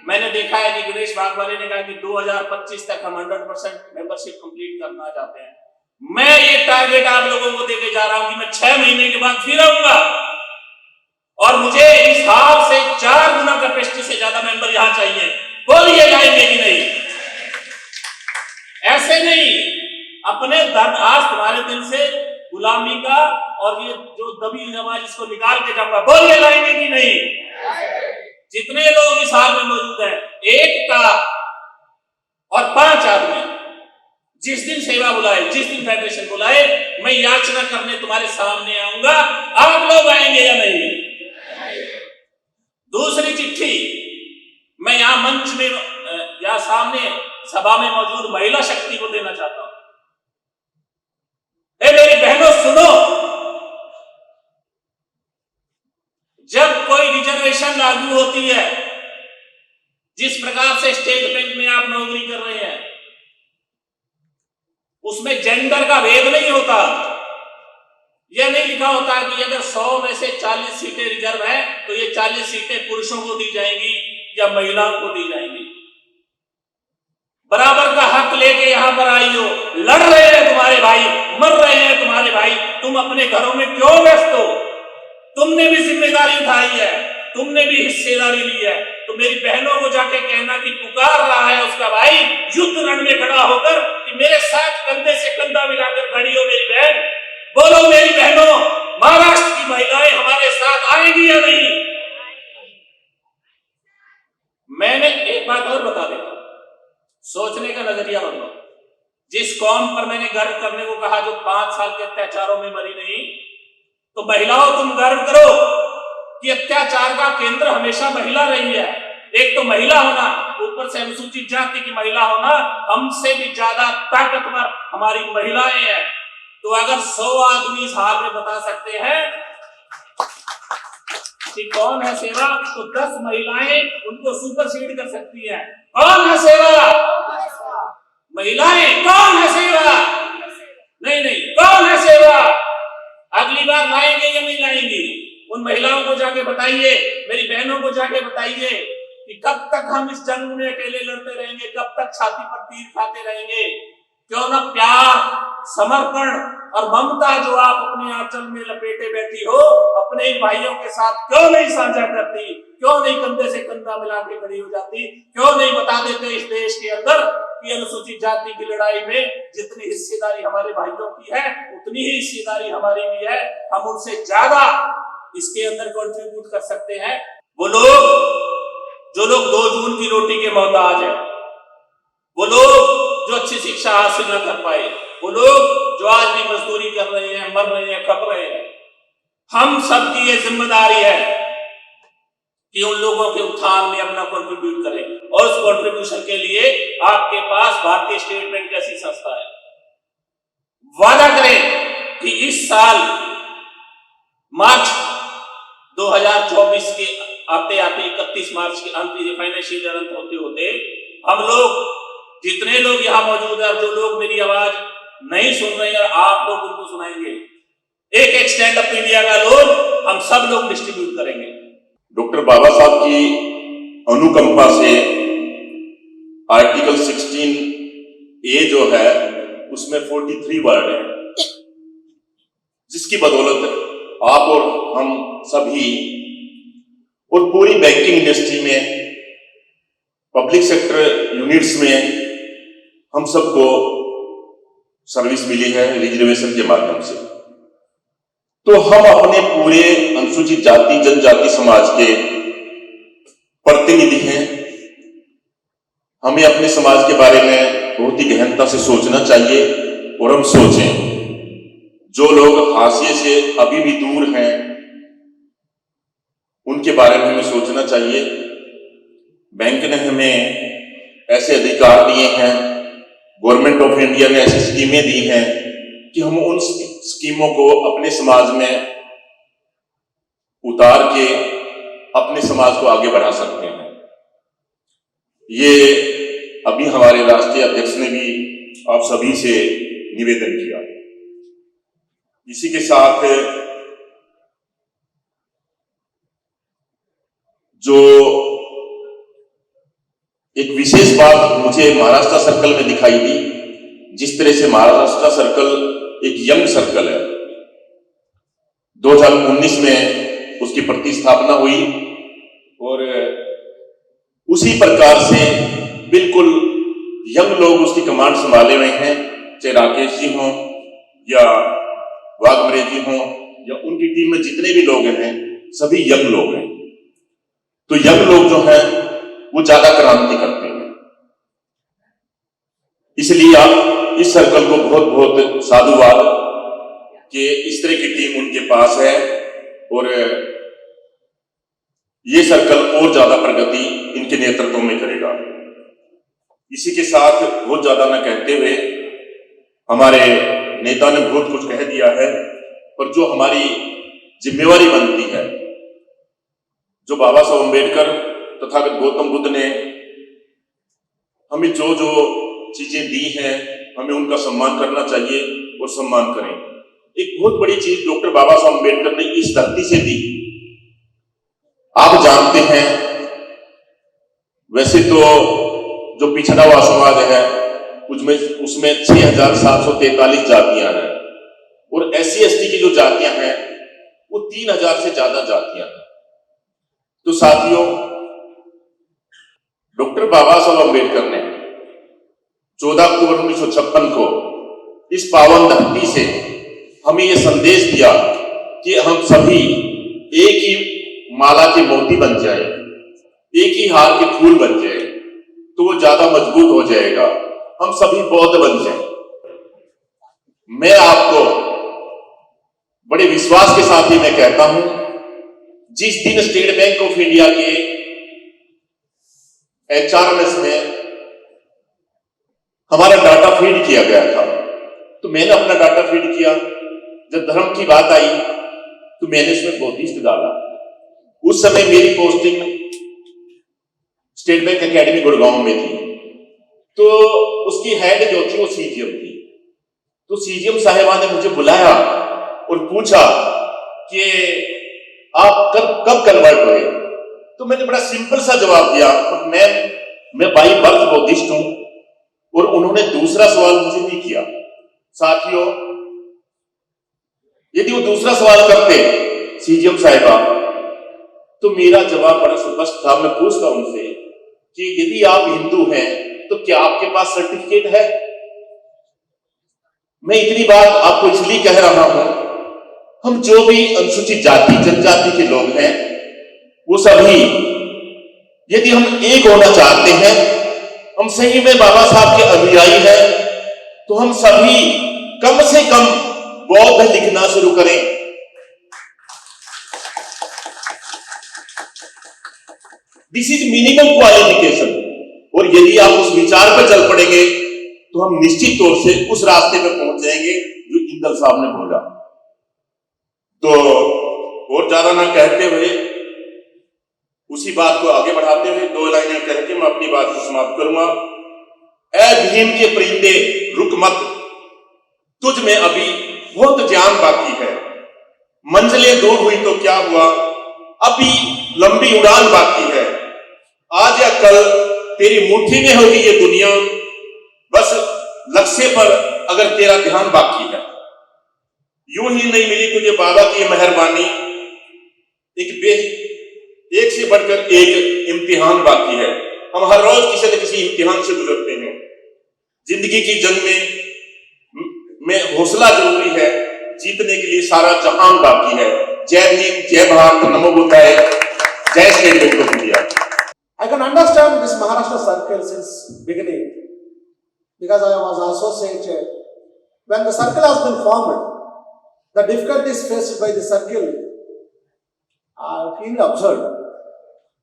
मैंने देखा है कि गणेश वाघमारे ने कहा कि 2025 तक हम 100% मेंबरशिप कंप्लीट करना चाहते हैं। मैं ये टारगेट आप लोगों को देके जा रहा हूं कि मैं 6 महीने के बाद फिर आऊंगा और मुझे इस हाल से 4 गुना कैपेसिटी से ज्यादा मेंबर यहां चाहिए। बोलिए लाएंगे कि नहीं? ऐसे नहीं, अपने धर्म, आज तुम्हारे दिल से गुलामी का और ये जो दबी नमाज इसको निकाल के जाऊंगा। बोलिए लाएंगे कि नहीं? जितने लोग इस हाल में मौजूद हैं, एक का और 5 आदमी जिस दिन सेवा बुलाए, जिस दिन फेडरेशन बुलाए, मैं याचना करने तुम्हारे सामने आऊंगा। आप लोग आएंगे या नहीं? दूसरी चिट्ठी मैं यहां मंच में या सामने सभा में मौजूद महिला शक्ति को देना चाहता हूं। मेरी बहनों सुनो, जब कोई रिजर्वेशन लागू होती है, जिस प्रकार से स्टेट बैंक में आप नौकरी कर रहे हैं, उसमें जेंडर का भेद नहीं होता। यह नहीं लिखा होता कि अगर 100 में से 40 सीटें रिजर्व है तो ये 40 सीटें पुरुषों को दी जाएंगी या महिलाओं को दी जाएंगी। बराबर का हक लेके यहां पर आई हो। लड़ रहे हैं तुम्हारे भाई, मर रहे हैं तुम्हारे भाई, तुम अपने घरों में क्यों व्यस्त हो? तुमने भी जिम्मेदारी उठाई है, तुमने भी हिस्सेदारी ली है। तो मेरी बहनों को जाके कहना कि पुकार रहा है उसका भाई युद्ध रण में खड़ा होकर कि मेरे साथ कंधे से कंधा मिलाकर खड़ी हो मेरी बहन। बोलो मेरी बहनों, महाराष्ट्र की महिलाएं हमारे साथ आएंगी या नहीं? मैंने एक बात और बता देता, सोचने का नजरिया बदलो। जिस कौम पर मैंने गर्व करने को कहा जो 5 साल के अत्याचारों में मरी नहीं, तो महिलाओं तुम गर्व करो कि अत्याचार का केंद्र हमेशा महिला रही है। एक तो महिला होना, ऊपर से अनुसूचित जाति की महिला होना, हमसे भी ज्यादा ताकतवर हमारी महिलाएं हैं। तो अगर 100 आदमी इस हाल में बता सकते हैं कि कौन है सेवा, तो 10 महिलाएं उनको सुपरसीड कर सकती हैं। कौन है सेवा? महिलाएं। कौन है सेवा? नहीं, कौन है सेवा? अगली बार लाएंगे या नहीं लाएंगे? उन महिलाओं को जाके बताइए, मेरी बहनों को जाके बताइए कि कब तक हम इस जंग में अकेले लड़ते रहेंगे, कब तक छाती पर तीर खाते रहेंगे? क्यों ना प्यार, समर्पण और ममता जो आप अपने आंचल में लपेटे बैठी हो, अपने भाइयों के साथ क्यों नहीं साझा करती? क्यों नहीं कंधे से कंधा मिला के खड़ी हो जाती? क्यों नहीं बता देते इस देश के अंदर कि अनुसूचित जाति की लड़ाई में जितनी हिस्सेदारी हमारे भाइयों की है, उतनी ही हिस्सेदारी हमारी भी है। हम उनसे ज्यादा इसके अंदर कंट्रीब्यूट कर सकते हैं। वो लोग जो लोग 2 जून की रोटी के मोहताज हैं, वो लोग जो अच्छी शिक्षा हासिल न कर पाए, वो लोग जो आज भी मजदूरी कर रहे हैं, मर रहे हैं, खप रहे हैं, हम सबकी ये जिम्मेदारी है कि उन लोगों के उत्थान में अपना कंट्रीब्यूट करें। और उस कंट्रीब्यूशन के लिए आपके पास भारतीय स्टेट बैंक जैसी संस्था है। वादा करें कि इस साल मार्च 2024 के आते 31 मार्च के अंत, फाइनेंशियल ईयर अंत होते होते हम लोग, जितने लोग यहाँ मौजूद है और जो लोग मेरी आवाज नहीं सुन रहे हैं, आप लोग उनको सुनाएंगे, एक स्टैंड अप इंडिया का लोन हम सब लोग डिस्ट्रीब्यूट करेंगे। डॉक्टर बाबा साहब की अनुकंपा से आर्टिकल 16A जो है उसमें 43 वर्ड है, जिसकी बदौलत आप और हम सभी और पूरी बैंकिंग इंडस्ट्री में, पब्लिक सेक्टर यूनिट्स में हम सबको सर्विस मिली है रिजर्वेशन के माध्यम से। तो हम अपने पूरे अनुसूचित जाति जनजाति समाज के प्रतिनिधि हैं। हमें अपने समाज के बारे में बहुत ही गहनता से सोचना चाहिए और हम सोचें। जो लोग हाशिए से अभी भी दूर हैं उनके बारे में हमें सोचना चाहिए। बैंक ने हमें ऐसे अधिकार दिए हैं, गवर्नमेंट ऑफ इंडिया ने ऐसी स्कीमें दी हैं कि हम उन स्कीमों को अपने समाज में उतार के अपने समाज को आगे बढ़ा सकते हैं। ये अभी हमारे राष्ट्रीय अध्यक्ष ने भी आप सभी से निवेदन किया। इसी के साथ जो एक विशेष बात मुझे महाराष्ट्र सर्कल में दिखाई दी, जिस तरह से महाराष्ट्र सर्कल एक यंग सर्कल है, 2019 में उसकी प्रतिस्थापना हुई और उसी प्रकार से बिल्कुल यंग लोग उसकी कमांड संभाले हुए हैं, चाहे राकेश जी हों या वाघमरे जी हों या उनकी टीम में जितने भी लोग हैं सभी यंग लोग हैं। तो यंग लोग जो हैं वो ज्यादा क्रांति करते हैं, इसलिए आप इस सर्कल को बहुत बहुत साधुवाद कि इस तरह की टीम उनके पास है और ये सर्कल और ज्यादा प्रगति इनके नेतृत्व में करेगा। इसी के साथ बहुत ज्यादा न कहते हुए, हमारे नेता ने बहुत कुछ कह दिया है, पर जो हमारी जिम्मेवारी बनती है, जो बाबा साहब अम्बेडकर तथागत गौतम बुद्ध ने हमें जो जो चीजें दी हैं, हमें उनका सम्मान करना चाहिए और सम्मान करें। एक बहुत बड़ी चीज डॉक्टर बाबा साहब अम्बेडकर ने इस धरती से दी। आप जानते हैं, वैसे तो जो पिछड़ा हुआ समाज है उसमें उसमें 6,743 जातियां हैं और SC/ST की जो जातियां हैं वो 3,000 से ज्यादा जातियां हैं। तो साथियों, डॉक्टर बाबा साहब अम्बेडकर ने 14 अक्टूबर 1956 को इस पावन धरती से हमें यह संदेश दिया कि हम सभी एक ही माला के मोती बन जाए, एक ही हार के फूल बन जाए, तो वो ज्यादा मजबूत हो जाएगा, हम सभी बौद्ध बन जाए। मैं आपको बड़े विश्वास के साथ ही मैं कहता हूं, जिस दिन स्टेट बैंक ऑफ इंडिया के HRMS में हमारा डाटा फीड किया गया था, तो मैंने अपना डाटा फीड किया। जब धर्म की बात आई तो मैंने इसमें बौद्धिस्ट डाला। उस समय मेरी posting state bank academy Gurgaon में थी, तो उसकी हेड जो थी वो CGM थी। तो CGM साहिबा ने मुझे बुलाया और पूछा कि आप कब कन्वर्ट हुए? तो मैंने बड़ा सिंपल सा जवाब दिया, मैं बाई बर्थ बौद्धिस्ट हूं। और उन्होंने दूसरा सवाल मुझे नहीं किया। साथियों, यदि वो दूसरा सवाल करते CGM साहिबा, तो मेरा जवाब बड़ा स्पष्ट था। मैं पूछता उनसे कि यदि आप हिंदू हैं तो क्या आपके पास सर्टिफिकेट है? मैं इतनी बात आपको इसलिए कह रहा हूं, हम जो भी अनुसूचित जाति जनजाति के लोग हैं, वो सभी यदि हम एक होना चाहते हैं, हम सही में बाबा साहब के अनुयायी हैं, तो हम सभी कम से कम बौद्ध लिखना शुरू करें। This is minimum qualification. और यदि आप उस विचार पर चल पड़ेंगे तो हम निश्चित तौर से उस रास्ते पर पहुंच जाएंगे जो इंदल साहब ने बोला। तो और ज्यादा ना कहते हुए, उसी बात को आगे बढ़ाते हुए 2 लाइनें कह के मैं अपनी बात को समाप्त करूंगा। ऐ भीम के परिंदे रुक मत, तुझ में अभी बहुत ज्ञान बाकी है। मंजिलें दूर हुई तो क्या हुआ, अभी लंबी उड़ान बाकी है। आज या कल तेरी मुट्ठी में होगी ये दुनिया, बस लक्ष्य पर अगर तेरा ध्यान बाकी है। यूं ही नहीं मिली तुझे बाबा की मेहरबानी, एक से बढ़कर एक इम्तिहान बाकी है। हम हर रोज किसी न किसी इम्तिहान से गुजरते हैं। जिंदगी की जंग में हौसला जरूरी है, जीतने के लिए सारा जहान बाकी है। जय भीम, जय भारत, नमो बुद्धाय, जय state Bank of India. I can understand this Maharashtra circle since beginning because I was associated. When the circle has been formed, the difficulties faced by the circle I feel absurd.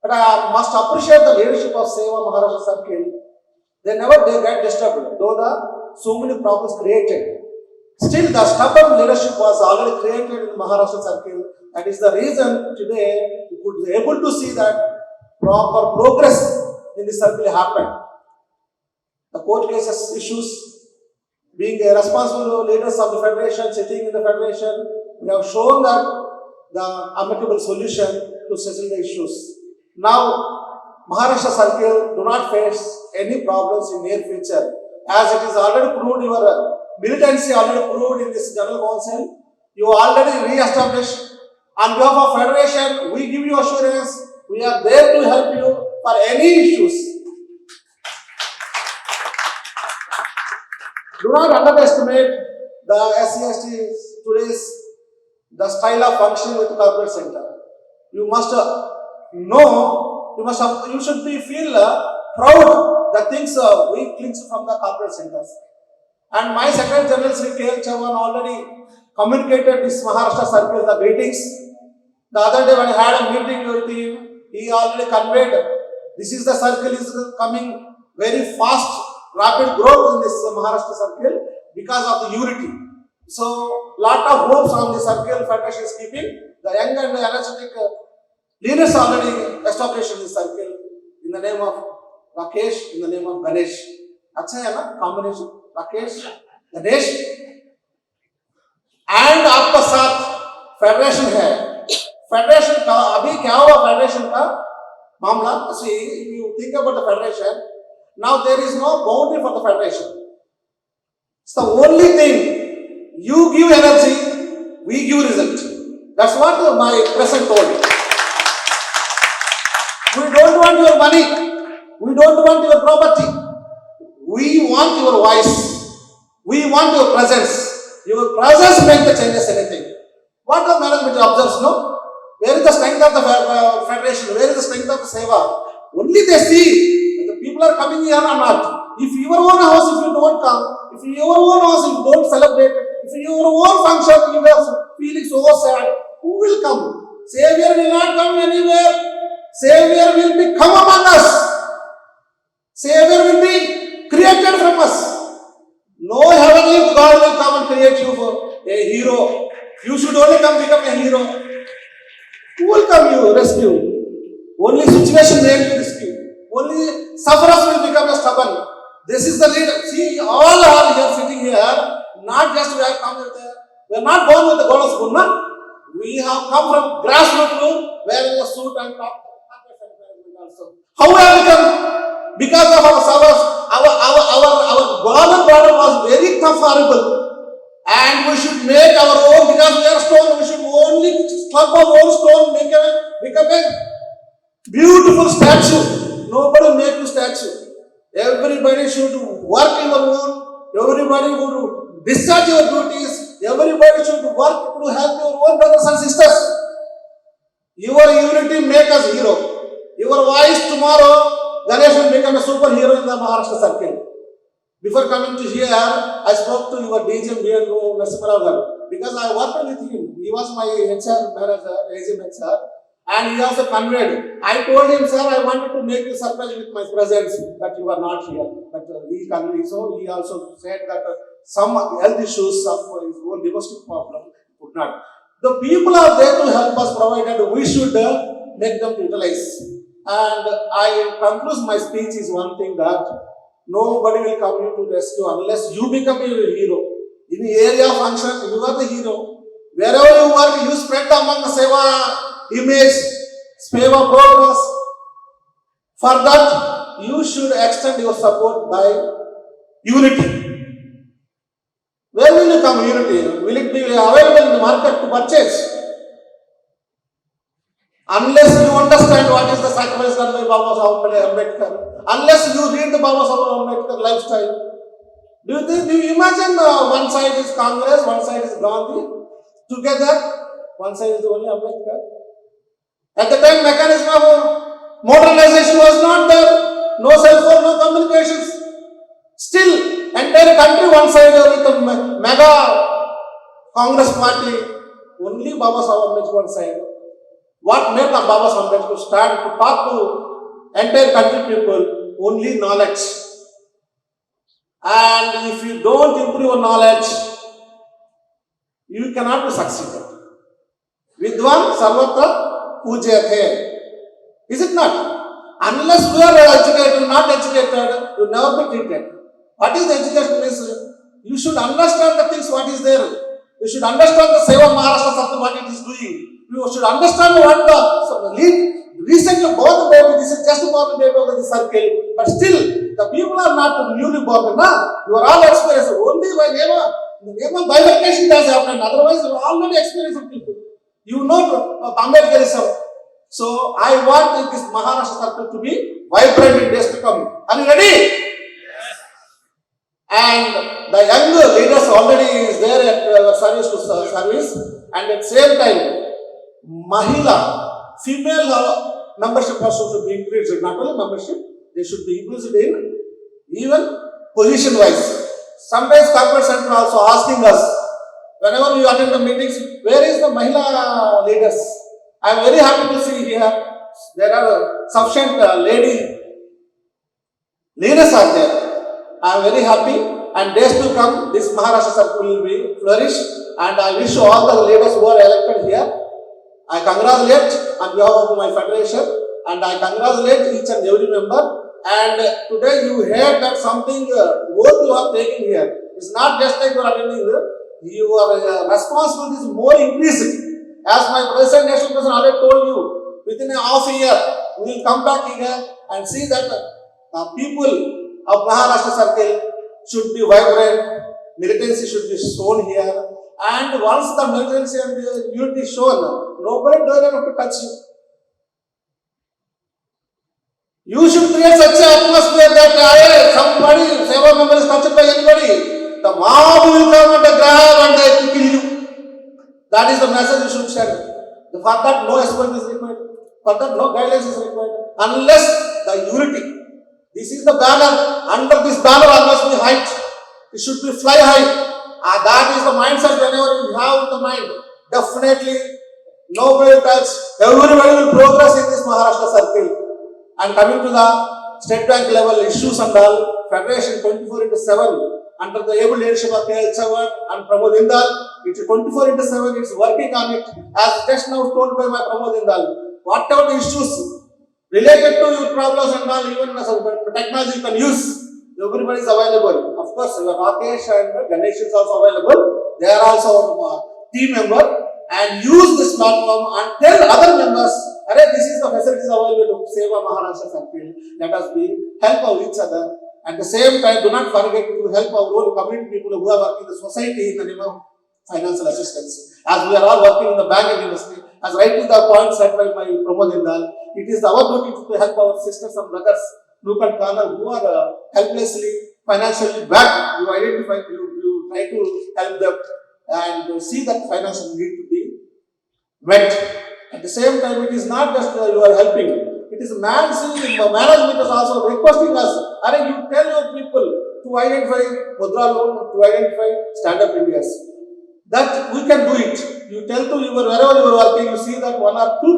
But I must appreciate the leadership of Seva Maharashtra circle. They get disturbed, though so many problems created. Still, the stubborn leadership was already created in Maharashtra circle. That is the reason today we could be able to see that proper progress in the circle happened. The court cases issues, being a responsible leaders of the federation, sitting in the federation, we have shown that the amicable solution to settle the issues. Now, Maharashtra circle do not face any problems in near future, as it is already proved. Your militancy already proved in this general council. You already re-established. On behalf of federation, we give you assurance. We are there to help you for any issues. Do not underestimate the SC/ST today's the style of functioning with the corporate center. You must know. You should feel proud the things we clinch from the corporate centers. And my Secretary General Sri K.L. Chauhan already communicated this Maharashtra circle the greetings. The other day when I had a meeting with him, he already conveyed this is the circle is coming very fast, rapid growth in this Maharashtra circle because of the unity. So, lot of hopes on the circle federation is keeping. The young and energetic leaders already established in the circle in the name of Rakesh, in the name of Ganesh. अच्छा है ना combination Rakesh, Ganesh and आपका साथ federation है। Federation का अभी क्या हुआ, फेडरेशन का मामला, if you think about the federation, Now there is no boundary for the federation. It's the only thing. You give energy, we give result. That's what my president told me. We don't want your money. We don't want your property. We want your voice. We want your presence. Your presence makes the changes anything. What the management observes, no? Where is the strength of the federation? Where is the strength of the seva? Only they see the people are coming here or not. If your own house, if you don't come, if your own house, if you don't celebrate, if your own function, you are feeling so sad, who will come? Savior will not come anywhere. Savior will be come among us. Savior will be created from us. No heavenly God will come and create you for a hero. You should only come become a hero. Who will come you rescue? Only situation will you rescue. Only sufferers will become a stubborn. This is the leader. See, all are here sitting here. Not just we have come with we are not born with the God of spoon. We have come from grassroots wearing a suit and top. How we have become? Because of our service, our golden border was very tough, horrible. And we should make our own, because we are stone, we should only club our own stone, become a beautiful statue. Nobody make you statue. Everybody should work your own, everybody would discharge your duties, everybody should work to help your own brothers and sisters. Your unity make us hero. Your voice tomorrow, Ganesh will become a superhero in the Maharashtra circle. Before coming to here, I spoke to your DGM BNO Narasimharao because I worked with him. He was my HR manager, AGM HR, and he also conveyed. I told him, sir, I wanted to make you surprise with my presence that you are not here. But he conveyed, so he also said that some health issues of his own domestic problem could not. The people are there to help us, provided we should make them utilize. And I conclude my speech is one thing that nobody will come here to rescue unless you become a hero. In the area of function, you are the hero. Wherever you work, you spread among the seva image, seva progress. For that, you should extend your support by unity. Where will you come unity? Will it be available in the market to purchase? Unless you understand what is the sacrifice done by Baba Saheb Ambedkar, unless you read the Baba Saheb Ambedkar lifestyle, do you imagine one side is Congress, one side is Gandhi, together, one side is only Ambedkar? At the time, mechanism of modernization was not there, no cell phone, no communications. Still, entire country one side with the mega Congress party, only Baba Saheb Ambedkar one side. What made the Baba Saheb to stand to talk to entire country people? Only knowledge. And if you don't improve your knowledge, you cannot be succeeded. Vidwan sarvatra pujyate. Is it not? Unless we are educated, not educated, you will never be treated. What is the education means? You should understand the things what is there. You should understand the Seva Maharashtra Sarkar, what it is doing. You should understand what recently born baby, this is just born baby of the circle, but still the people are not newly born. You are all experienced. Only by the name of bifurcation has happened. Otherwise, you are already experienced people. You know Ambedkarism. So I want this Maharashtra circle to be vibrant in days to come. Are you ready? And the young leaders already is there at service to service, and at the same time, Mahila, female membership also should be increased. Not only membership, they should be increased in even position wise. Sometimes corporate center also asking us, whenever we attend the meetings, where is the Mahila leaders? I am very happy to see here, there are sufficient lady leaders are there. I am very happy, and days to come, this Maharashtra circle will be flourished, and I wish all the leaders who are elected here, I congratulate on behalf of my federation, and I congratulate each and every member. And today you heard that something what you are taking here. It's not just like you are attending here. Your responsibility is more increased. As my president, national president already told you, within a half a year, we will come back here and see that people of Maharashtra Circle should be vibrant, militancy should be shown here, and once the militancy and the unity is shown, nobody doesn't have to touch you. You should create such an atmosphere that somebody, several member is touched by anybody, the mob will come and grab and they kill you. That is the message you should send. For that, no SOP is required. For that, no guidelines is required. Unless the unity. This is the banner. Under this banner, I must be height. It should be fly high. That is the mindset whenever you have in the mind. Definitely, nobody will touch. Everybody will progress in this Maharashtra circle. And coming to the state bank level issues and all, Federation 24/7 under the able leadership of KL Chavan and Pramod Indal, it's 24/7, it's working on it. As just now told by my Pramod Indal, whatever the issues related to your problems and all, even technology you can use, everybody is available. Of course, Rakesh and Ganesh is also available. They are also our team member. And use this platform and tell other members, this is the facilities available to Seva Maharashtra Circle. Let us help out each other. At the same time, do not forget to help our own community people who are working in the society in the name of financial assistance. As we are all working in the banking industry, as rightly the point said by my Pramod Indal, it is our duty to help our sisters and brothers, nook and corner, who are helplessly, financially back. You identify, you try to help them and see that financial need to be met. At the same time, it is not just you are helping. It is management is also requesting us. You tell your people to identify Mudra loan, to identify stand-up Indias. That we can do it. You tell to your wherever you are working, you see that one or two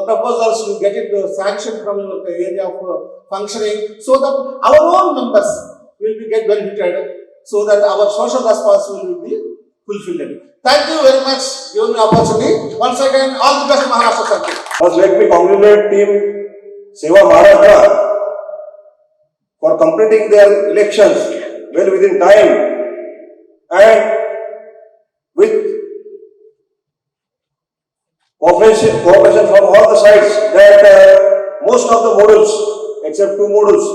proposals, you get it sanctioned from your area of functioning, so that our own members will be get benefited, so that our social responsibility will be fulfilled. Thank you very much for giving me opportunity. Once again, all the best Maharashtra Circle. First, let me congratulate Team Seva Maharashtra for completing their elections well within time and with cooperation from all the sides, that most of the modules, except 2 modules,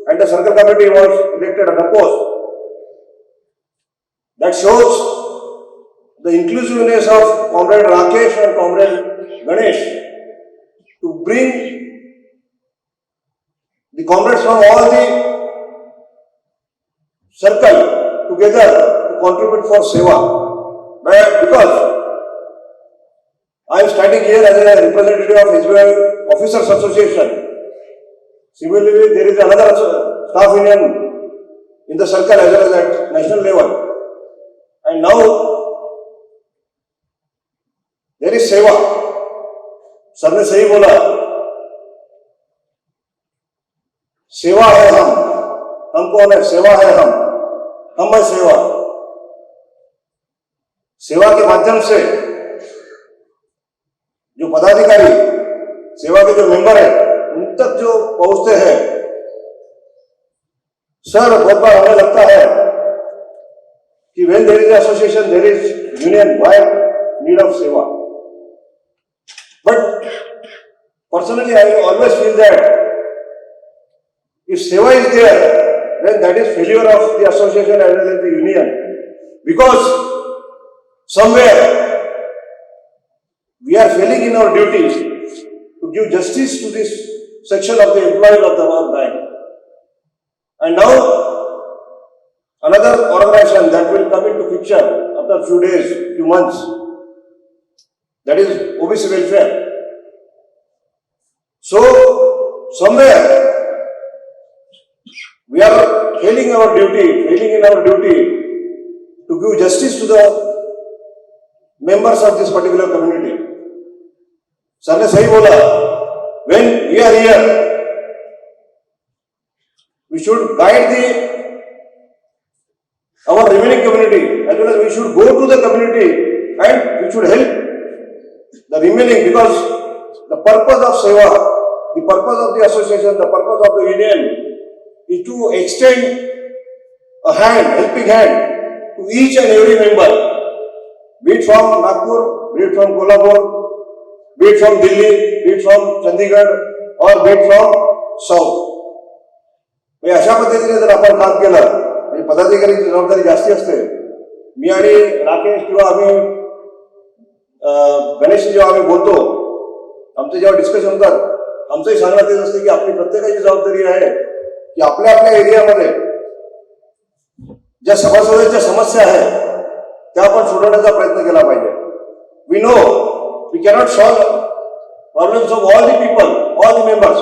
and the circle committee was elected unopposed. That shows the inclusiveness of Comrade Rakesh and Comrade Ganesh to bring the comrades from all the circle together to contribute for Seva. Because I am standing here as a representative of SBI Officers Association. Similarly, there is another staff union in the circle as well as at national level. And now there is Seva. Sir ने सही बोला, सेवा है हम कौन है? सेवा है हम है सेवा। सेवा के माध्यम से जो पदाधिकारी, सेवा के जो मेंबर है, उन तक जो पहुंचते हैं, सर बहुत बार हमें लगता है कि when there is association, there is union, why need of seva? But personally, I always feel that if seva is there, then that is failure of the association as well as the union, because somewhere we are failing in our duty to give justice to this section of the employees of the bank. And now another organization that will come into picture after a few days, few months, that is OBC welfare. So somewhere we are failing in our duty to give justice to the members of this particular community. Sir ne sahi bola, when we are here, we should guide our remaining community, as well as we should go to the community and we should help the remaining, because the purpose of seva, the purpose of the association, the purpose of the union is to extend a hand, helping hand to each and every member, be it from Nagpur, be it from Kolhapur, be it from Delhi, be it from Chandigarh, or be it from South. अशा पद्धतीने जर आपण काम केलं म्हणजे पदाधिकाऱ्यांची जबाबदारी जास्ती असते. मी आणि राकेश किंवा आम्ही गणेश जेव्हा आम्ही बोलतो, आमचे जेव्हा डिस्कशन होतात, आमचंही सांगणं तेच असते की आपली प्रत्येकाची जबाबदारी आहे की आपल्या आपल्या एरियामध्ये ज्या सभासदांच्या समस्या आहेत त्या आपण सोडवण्याचा प्रयत्न केला पाहिजे. We know we cannot solve problems of all the people, all the members,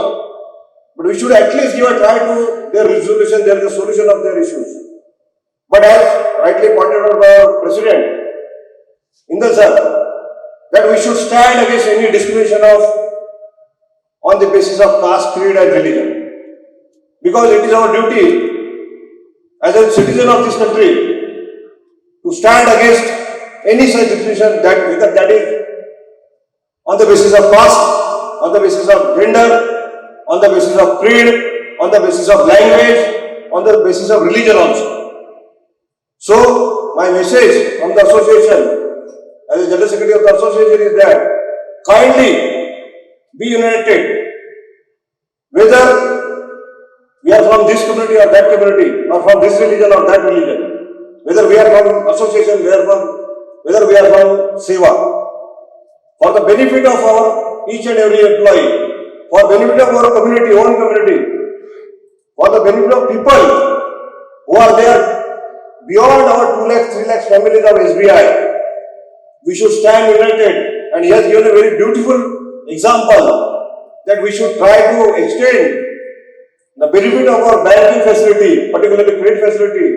but we should at least give a try to their resolution, their the solution of their issues. But as rightly pointed out by our president Indal sir, that we should stand against any discrimination on the basis of caste, creed and religion, because it is our duty as a citizen of this country to stand against any such discrimination, that whether that is on the basis of caste, on the basis of gender, on the basis of creed, on the basis of language, on the basis of religion also. So, my message from the association, as a General Secretary of the association, is that kindly be united, whether we are from this community or that community, or from this religion or that religion, whether we are from association, whether we are from Seva. For the benefit of our each and every employee, for benefit of our community, own community, for the benefit of people who are there beyond our 2 lakh, 3 lakh families of SBI, we should stand united. And he has given a very beautiful example that we should try to extend the benefit of our banking facility, particularly credit facility,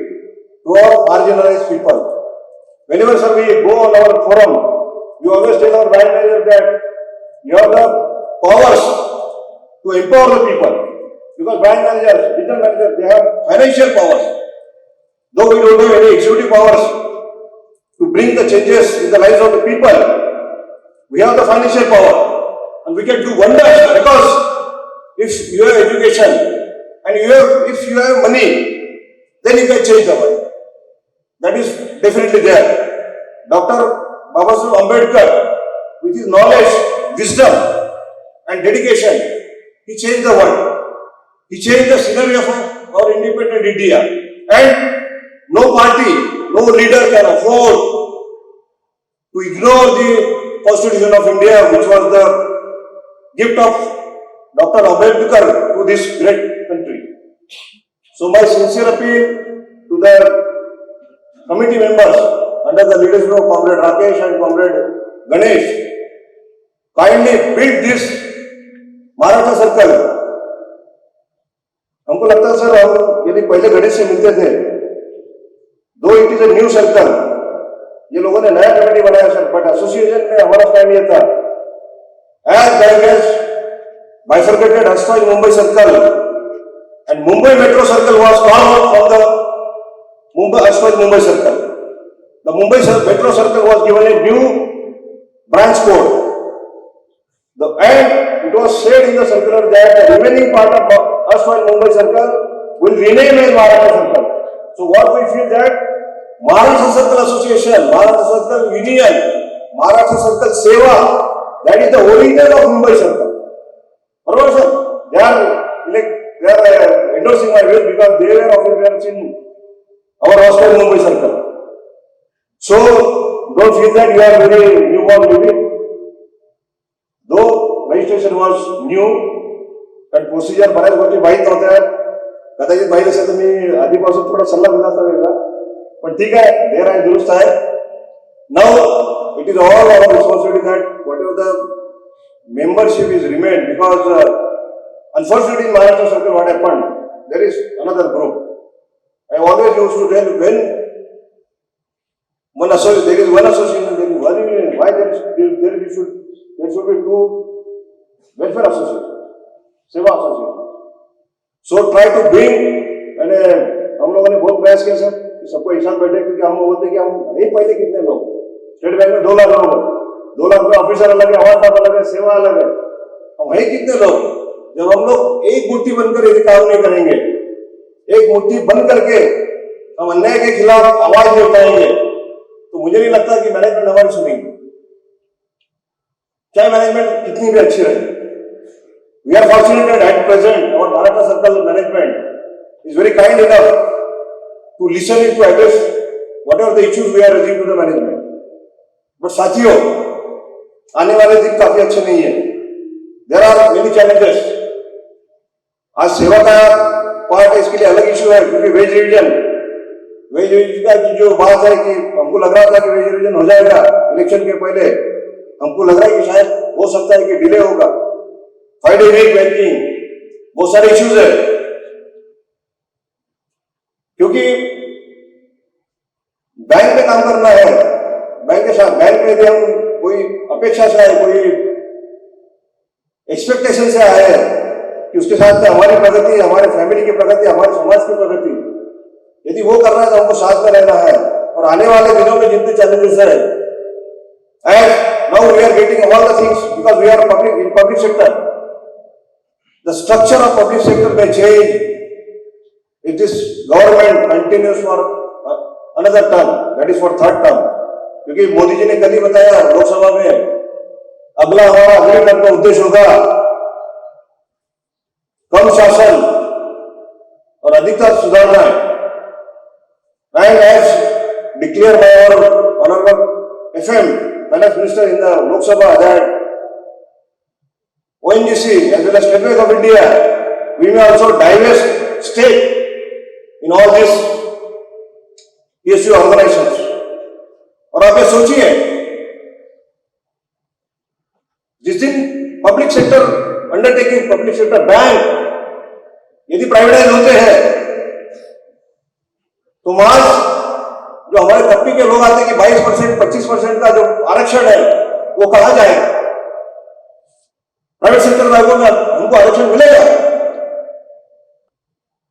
to our marginalized people. Whenever, sir, we go on our forum, you always tell our bank manager that you have the powers to empower the people, because bank managers, regional managers, they have financial powers. Though we don't have any executive powers to bring the changes in the lives of the people, we have the financial power and we can do wonders, because if you have education and if you have money, then you can change the world. That is definitely there. Dr. Babasaheb Ambedkar, with his knowledge, wisdom and dedication, he changed the world. He changed the scenery of our independent India. And no party, no leader can afford to ignore the Constitution of India, which was the gift of Dr. Ambedkar to this great country. So my sincere appeal to the committee members under the leadership of Comrade Rakesh and Comrade Ganesh, kindly build this Maratha Circle. हमको लगता है sir, हम यदि पहले गणेश से मिलते थे, दो it is a new circle, ये लोगों ने नया कमेटी बनाया सर, बट एसोसिएशन में हमारा स्टैंड ये था, as bank has bifurcated Ashwaj Mumbai Circle and Mumbai Metro Circle was carved out from the Ashwaj Mumbai Circle. The Mumbai Metro Circle was given a new branch code. And it was said in the circular that the remaining part of Ashwaj Mumbai Circle will rename as Maratha Circle. So what we feel that Maratha Circle Association, Maratha Circle Union, Maratha Circle Seva, that is the origin of Mumbai Circle. Alright, sir? They are endorsing my will because they were officers in our Ashwaj Mumbai Circle. So, don't feel that you are very newborn baby. Though registration was new and procedure बऱ्याच गोष्टी माहीत नव्हत्या, कदाचित माहीत असेल तर मी आधीपासून थोडा सल्ला दिला असता वेगळा, पण ठीक आहे, देर आहे, दुरुस्त आहे. Now it is all our responsibility that whatever the membership is remained, because unfortunately in Maharashtra Circle what happened, there is another group. I always used to tell when there is one association, then one union, why there should be two welfare associations, seva associations. So try to bring, and हम लोगों ने बहुत प्रयास किया sir, सबको एक साथ बैठे, क्योंकि हम बोलते कि हम नहीं, पहले कितने लोग, स्टेट बैंक में 2 लाख लोग, 2 लाख में ऑफिसर अलग है, हमारा स्टाफ अलग है, सेवा अलग है, हम वही कितने लोग, जब हम लोग एक मुट्ठी बनकर यदि काम नहीं करेंगे, एक मुट्ठी बन करके हम अन्याय के खिलाफ आवाज नहीं उठाएंगे, तो मुझे नहीं लगता कि मैनेजमेंट हमारी सुनेगी, चाहे मैनेजमेंट कितनी भी अच्छी रहे. We are fortunate that at present our Maratha Circle management is very kind enough to listen and to address whatever the issues we are raising to the management. But साथियों, आने वाले दिन काफी अच्छे नहीं है. There are many challenges. आज सेवा का पार्ट है, इसके लिए अलग इशू है, क्योंकि वेज रिविजन का जो बात है कि हमको लग रहा था कि वेज रिविजन हो जाएगा इलेक्शन के पहले, हमको लग रहा है कि शायद हो सकता है कि डिले होगा. 5 day week बैंकिंग, बहुत सारे इश्यूज है, क्योंकि बैंक में काम करना है. बैंक के साथ, बैंक में यदि हम कोई अपेक्षा से आए, कोई एक्सपेक्टेशन से आए कि उसके साथ में हमारी प्रगति, हमारे फैमिली की प्रगति, हमारे समाज की प्रगति, यदि वो करना है तो हमको साथ में रहना है. और आने वाले दिनों में जितने चैलेंजेस है, and now we are getting all the things because we are public sector. The structure of public sector में change if this government continues for another term, that is for third term. क्योंकि मोदी जी ने कल ही बताया लोकसभा में, अगला हमारा अगले term का उद्देश्य होगा कम शासन और अधिकतर सुधारना है. And as declared by our honorable FM Finance Minister in the Lok Sabha that ONGC as well as State Bank of India, we may also divest stake in all these PSU organizations. और आप ये सोचिए, जिस दिन public sector undertaking, public sector bank यदि privatise होते हैं तो वहां जो हमारे तबके के लोग आते हैं कि 22%, 25% का जो आरक्षण है वो कहां जाएगा? प्राइवेट सेक्टर बैंकों में हमको आरक्षण मिलेगा?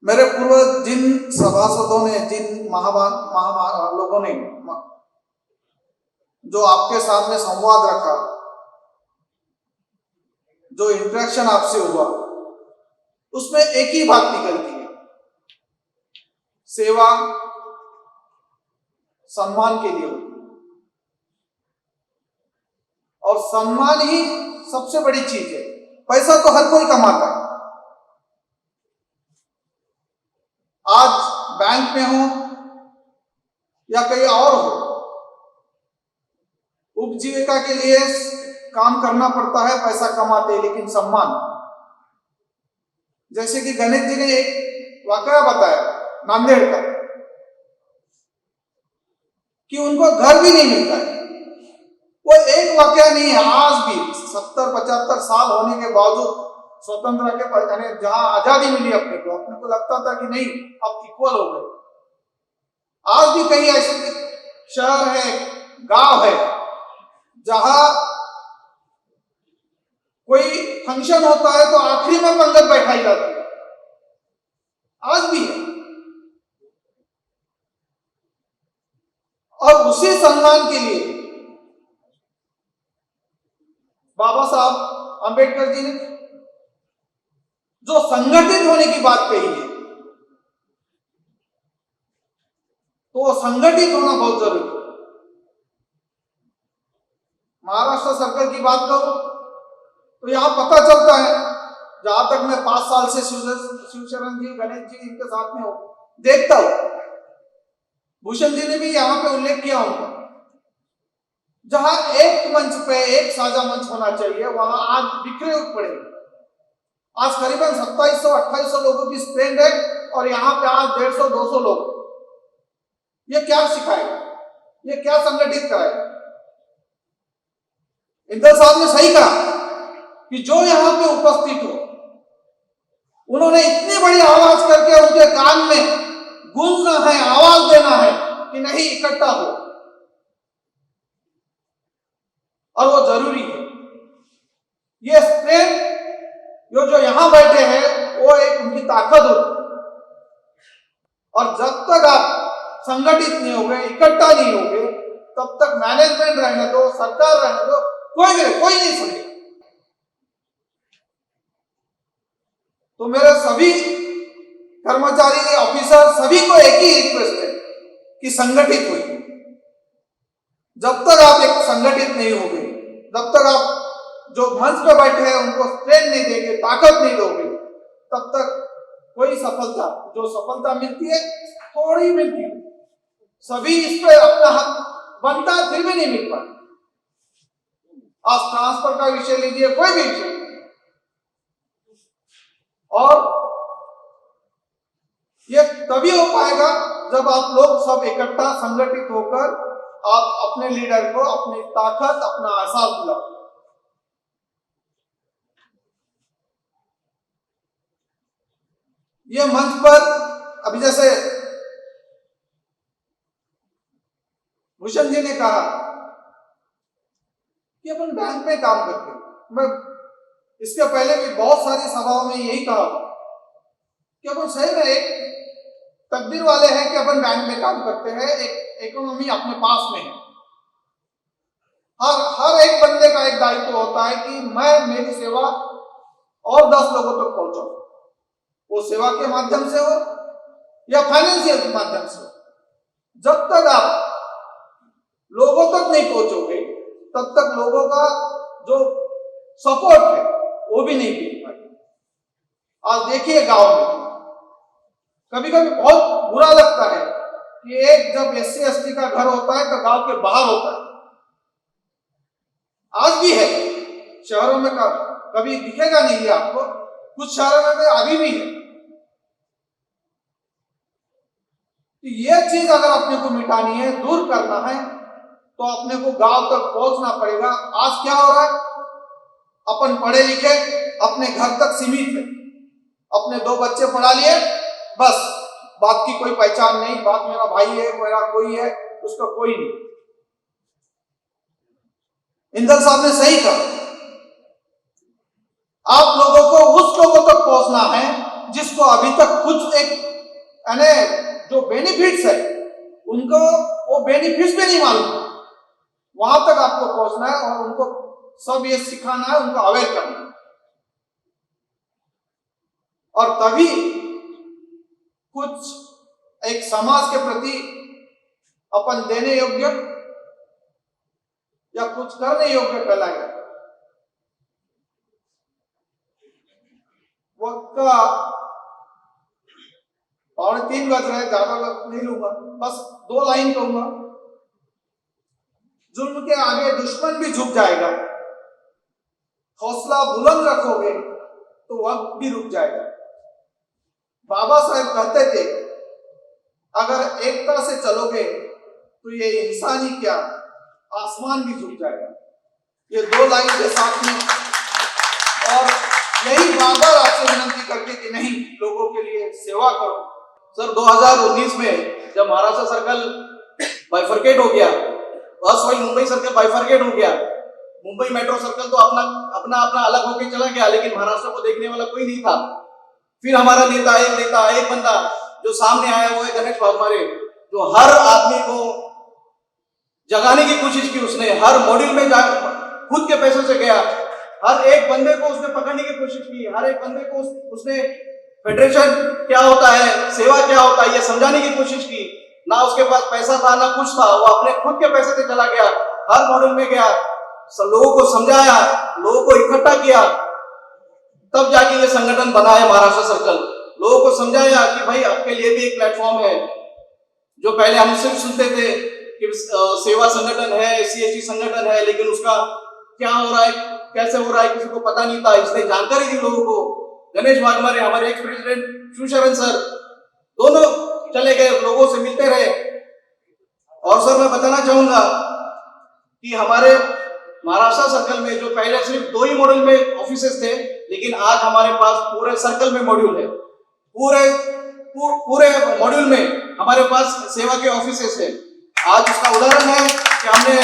मेरे पूर्व जिन सभासदों ने, जिन लोगों ने जो आपके सामने संवाद रखा, जो इंटरेक्शन आपसे हुआ, उसमें एक ही बात निकलती है, सेवा सम्मान के लिए होती है. और सम्मान ही सबसे बड़ी चीज है. पैसा तो हर कोई कमाता है. आज बैंक में हो या कहीं और हो, उपजीविका के लिए काम करना पड़ता है, पैसा कमाते हैं, लेकिन सम्मान, जैसे कि गणेश जी ने एक वाकया बताया नांदेड़ का, कि उनको घर भी नहीं मिलता है. वो एक वाकया नहीं है. आज भी 70-75 साल होने के बावजूद, स्वतंत्रता के यानी जहां आजादी मिली अपने को लगता था कि नहीं अब इक्वल हो गए. आज भी कई ऐसे शहर है, गांव है, जहां कोई फंक्शन होता है तो आखिरी में पंगत बैठाई जाती है. आज भी है. और उसी सम्मान के लिए बाबा साहब अंबेडकर जी ने जो संगठित होने की बात कही है, तो वो संगठित होना बहुत जरूरी है. महाराष्ट्र सरकार की बात करूं तो यहां पता चलता है, जहां तक मैं 5 साल से शिवशरण जी, गणेश जी इनके साथ में देखता हूं, भूषण जी ने भी यहां पे उल्लेख किया उनका, जहां एक मंच पे एक साझा मंच होना चाहिए, वहां आज बिखरे पड़े. आज करीबन 2700-2800 लोगों की स्ट्रेंथ है और यहाँ पे आज 150-200 लोग. ये क्या सिखाएगा? ये क्या संगठित कराएगा? इंदर साहब ने सही कहा कि जो यहाँ पे उपस्थित हो, उन्होंने इतनी बड़ी आवाज करके उनके कान में गूंजना है, आवाज देना है कि नहीं, इकट्ठा हो. और वो जरूरी है. ये स्ट्रेंथ जो यहां बैठे हैं वो एक उनकी ताकत होती है. और जब तक आप संगठित नहीं होगे, इकट्ठा नहीं होगे, तब तक मैनेजमेंट रहने दो, सरकार रहने दो, कोई नहीं सुनेगा. तो मेरे सभी कर्मचारी, ऑफिसर, सभी को एक ही रिक्वेस्ट है कि संगठित होइए. जब तक आप एक संगठित नहीं होगे, जब तक आप जो मंच पे बैठे हैं उनको स्ट्रेंथ नहीं देंगे, ताकत नहीं दोगे, तब तक कोई सफलता, जो सफलता मिलती है थोड़ी मिलती है, सभी इस पे अपना हक बनता है फिर भी नहीं मिल पाता। आज ट्रांसफर का विषय लीजिए, कोई भी विषय, और ये तभी हो पाएगा जब आप लोग सब इकट्ठा संगठित होकर आप अपने लीडर को अपनी ताकत, अपना एहसास दिलाओ। ये मंच पर अभी जैसे भूषण जी ने कहा कि अपन बैंक में काम करते हैं, मैं इसके पहले भी बहुत सारी सभाओं में यही कहा कि अपन सही में एक तकदीर वाले हैं कि अपन बैंक में काम करते हैं, एक इकोनॉमी अपने पास में है। हर एक बंदे का एक दायित्व होता है कि मैं मेरी सेवा और 10 लोगों तक पहुंचाऊं, वो सेवा के माध्यम से हो या फाइनेंशियल के माध्यम से हो। जब तक आप लोगों तक नहीं पहुंचोगे तब तक लोगों का जो सपोर्ट है वो भी नहीं मिल पाएगा। आज देखिए गांव में कभी कभी बहुत बुरा लगता है कि एक जब SC/ST का घर होता है तो गांव के बाहर होता है। आज भी है, शहरों में कभी दिखेगा नहीं है आपको, कुछ शहरों में अभी भी है। तो ये चीज अगर अपने को मिटानी है, दूर करना है, तो अपने को गांव तक पहुंचना पड़ेगा। आज क्या हो रहा है, अपन पढ़े लिखे अपने घर तक सीमित है, अपने 2 बच्चे पढ़ा लिए, बस बात की कोई पहचान नहीं, बात मेरा भाई है, मेरा कोई है, उसका कोई नहीं। इंदल साहब ने सही कहा, आप लोगों को उस लोगों तक पहुंचना है जिसको अभी तक कुछ एक यानी जो बेनिफिट्स है उनको वो बेनिफिट्स भी नहीं मालूम, वहां तक आपको पहुंचना है और उनको सब ये सिखाना है, उनको अवेयर करना है। और तभी कुछ एक समाज के प्रति अपन देने योग्य या कुछ करने योग्य कहलाएगा। वक्त का 2:45 बज रहे, ज्यादा वक्त नहीं लूंगा, बस 2 लाइन कहूंगा। जुल्म के आगे दुश्मन भी झुक जाएगा, हौसला बुलंद रखोगे तो वक्त भी रुक जाएगा। बाबा साहेब कहते थे, अगर एकता से चलोगे तो ये इंसान ही क्या, आसमान भी झुक जाएगा। ये 2 लाइन के साथ में, और यही बार बार आपसे विनंती करके कि नहीं, लोगों के लिए सेवा करो। सर 2019 में जब महाराष्ट्र सर्कल बाइफरकेट हो गया, वही मुंबई सर्कल बाइफरकेट हो गया, मुंबई मेट्रो सर्कल तो अपना अलग होकर चला गया, लेकिन महाराष्ट्र को देखने वाला कोई नहीं था। फिर हमारा एक बंदा जो सामने आया वो है गणेश वाघमारे, जो हर आदमी को जगाने की कोशिश की। उसने हर मॉड्यूल में खुद के पैसों से गया, हर एक बंदे को उसने पकड़ने की कोशिश की, हर एक बंदे को उसने फेडरेशन क्या होता है, सेवा क्या होता है, ये समझाने की कोशिश की। ना उसके पास पैसा था ना कुछ था, वो अपने खुद के पैसे से चला गया, हर मॉड्यूल में गया, लोगों को समझाया, लोगों को इकट्ठा किया, तब जाके ये संगठन बना है महाराष्ट्र सर्कल। लोगों को समझाया कि भाई आपके लिए भी एक प्लेटफॉर्म है। जो पहले हम सिर्फ सुनते थे कि सेवा संगठन है, SC/ST संगठन है, लेकिन उसका क्या हो रहा है, कैसे हो रहा है, किसी को पता नहीं था। इसने जानकारी दी लोगों को। गणेश वाघमारे, हमारे एक्स प्रेसिडेंट शिवशरण सर, दोनों चले गए, लोगों से मिलते रहे। और सर मैं बताना चाहूंगा कि हमारे महाराष्ट्र सर्कल में जो पहले सिर्फ 2 ही मॉड्यूल में ऑफिसेस थे, लेकिन आज हमारे पास पूरे सर्कल में मॉड्यूल है। पूरे मॉड्यूल में हमारे पास सेवा के ऑफिसेस है। आज उसका उदाहरण है कि हमने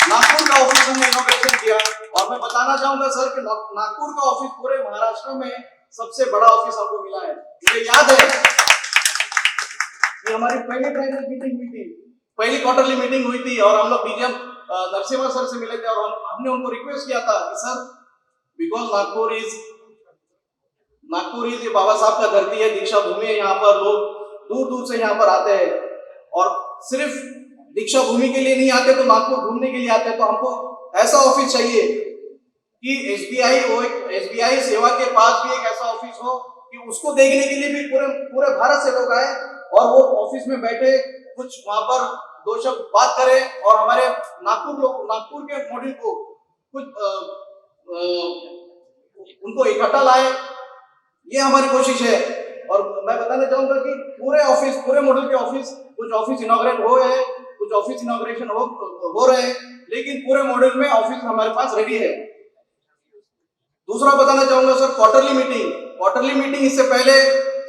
नागपुर का ऑफिस हमने इनॉग्रेशन किया। और मैं बताना चाहूंगा सर कि नागपुर का ऑफिस पूरे महाराष्ट्र में सबसे बड़ा ऑफिस हमको मिला है। मुझे याद है कि हमारी पहली मीटिंग हुई थी, पहली क्वार्टरली मीटिंग हुई थी, और हम लोग DGM नरसिम्हा सर से मिले थे, और हमने उनको रिक्वेस्ट किया था कि सर, बिकॉज नागपुर इज बाबा साहब का धरती है, दीक्षा भूमि है, यहाँ पर लोग दूर दूर से यहाँ पर आते हैं, और सिर्फ दीक्षा भूमि के लिए नहीं आते, तो नागपुर घूमने के लिए आते हैं। तो हमको ऐसा ऑफिस चाहिए कि SBI सेवा के पास भी एक ऐसा ऑफिस हो कि उसको देखने के लिए भी पूरे पूरे भारत से लोग आए और वो ऑफिस में बैठे कुछ वहां पर दो शब्द बात करें और हमारे नागपुर के मॉड्यूल को कुछ उनको इकट्ठा लाए, ये हमारी कोशिश है। और मैं बताना चाहूंगा कि पूरे मॉडल के ऑफिस, कुछ ऑफिस इनॉग्रेट हो गए, कुछ ऑफिस इनॉग्रेशन हो रहे हैं, लेकिन पूरे मॉडल में ऑफिस हमारे पास रेडी है। दूसरा बताना चाहूंगा सर, क्वार्टरली मीटिंग इससे पहले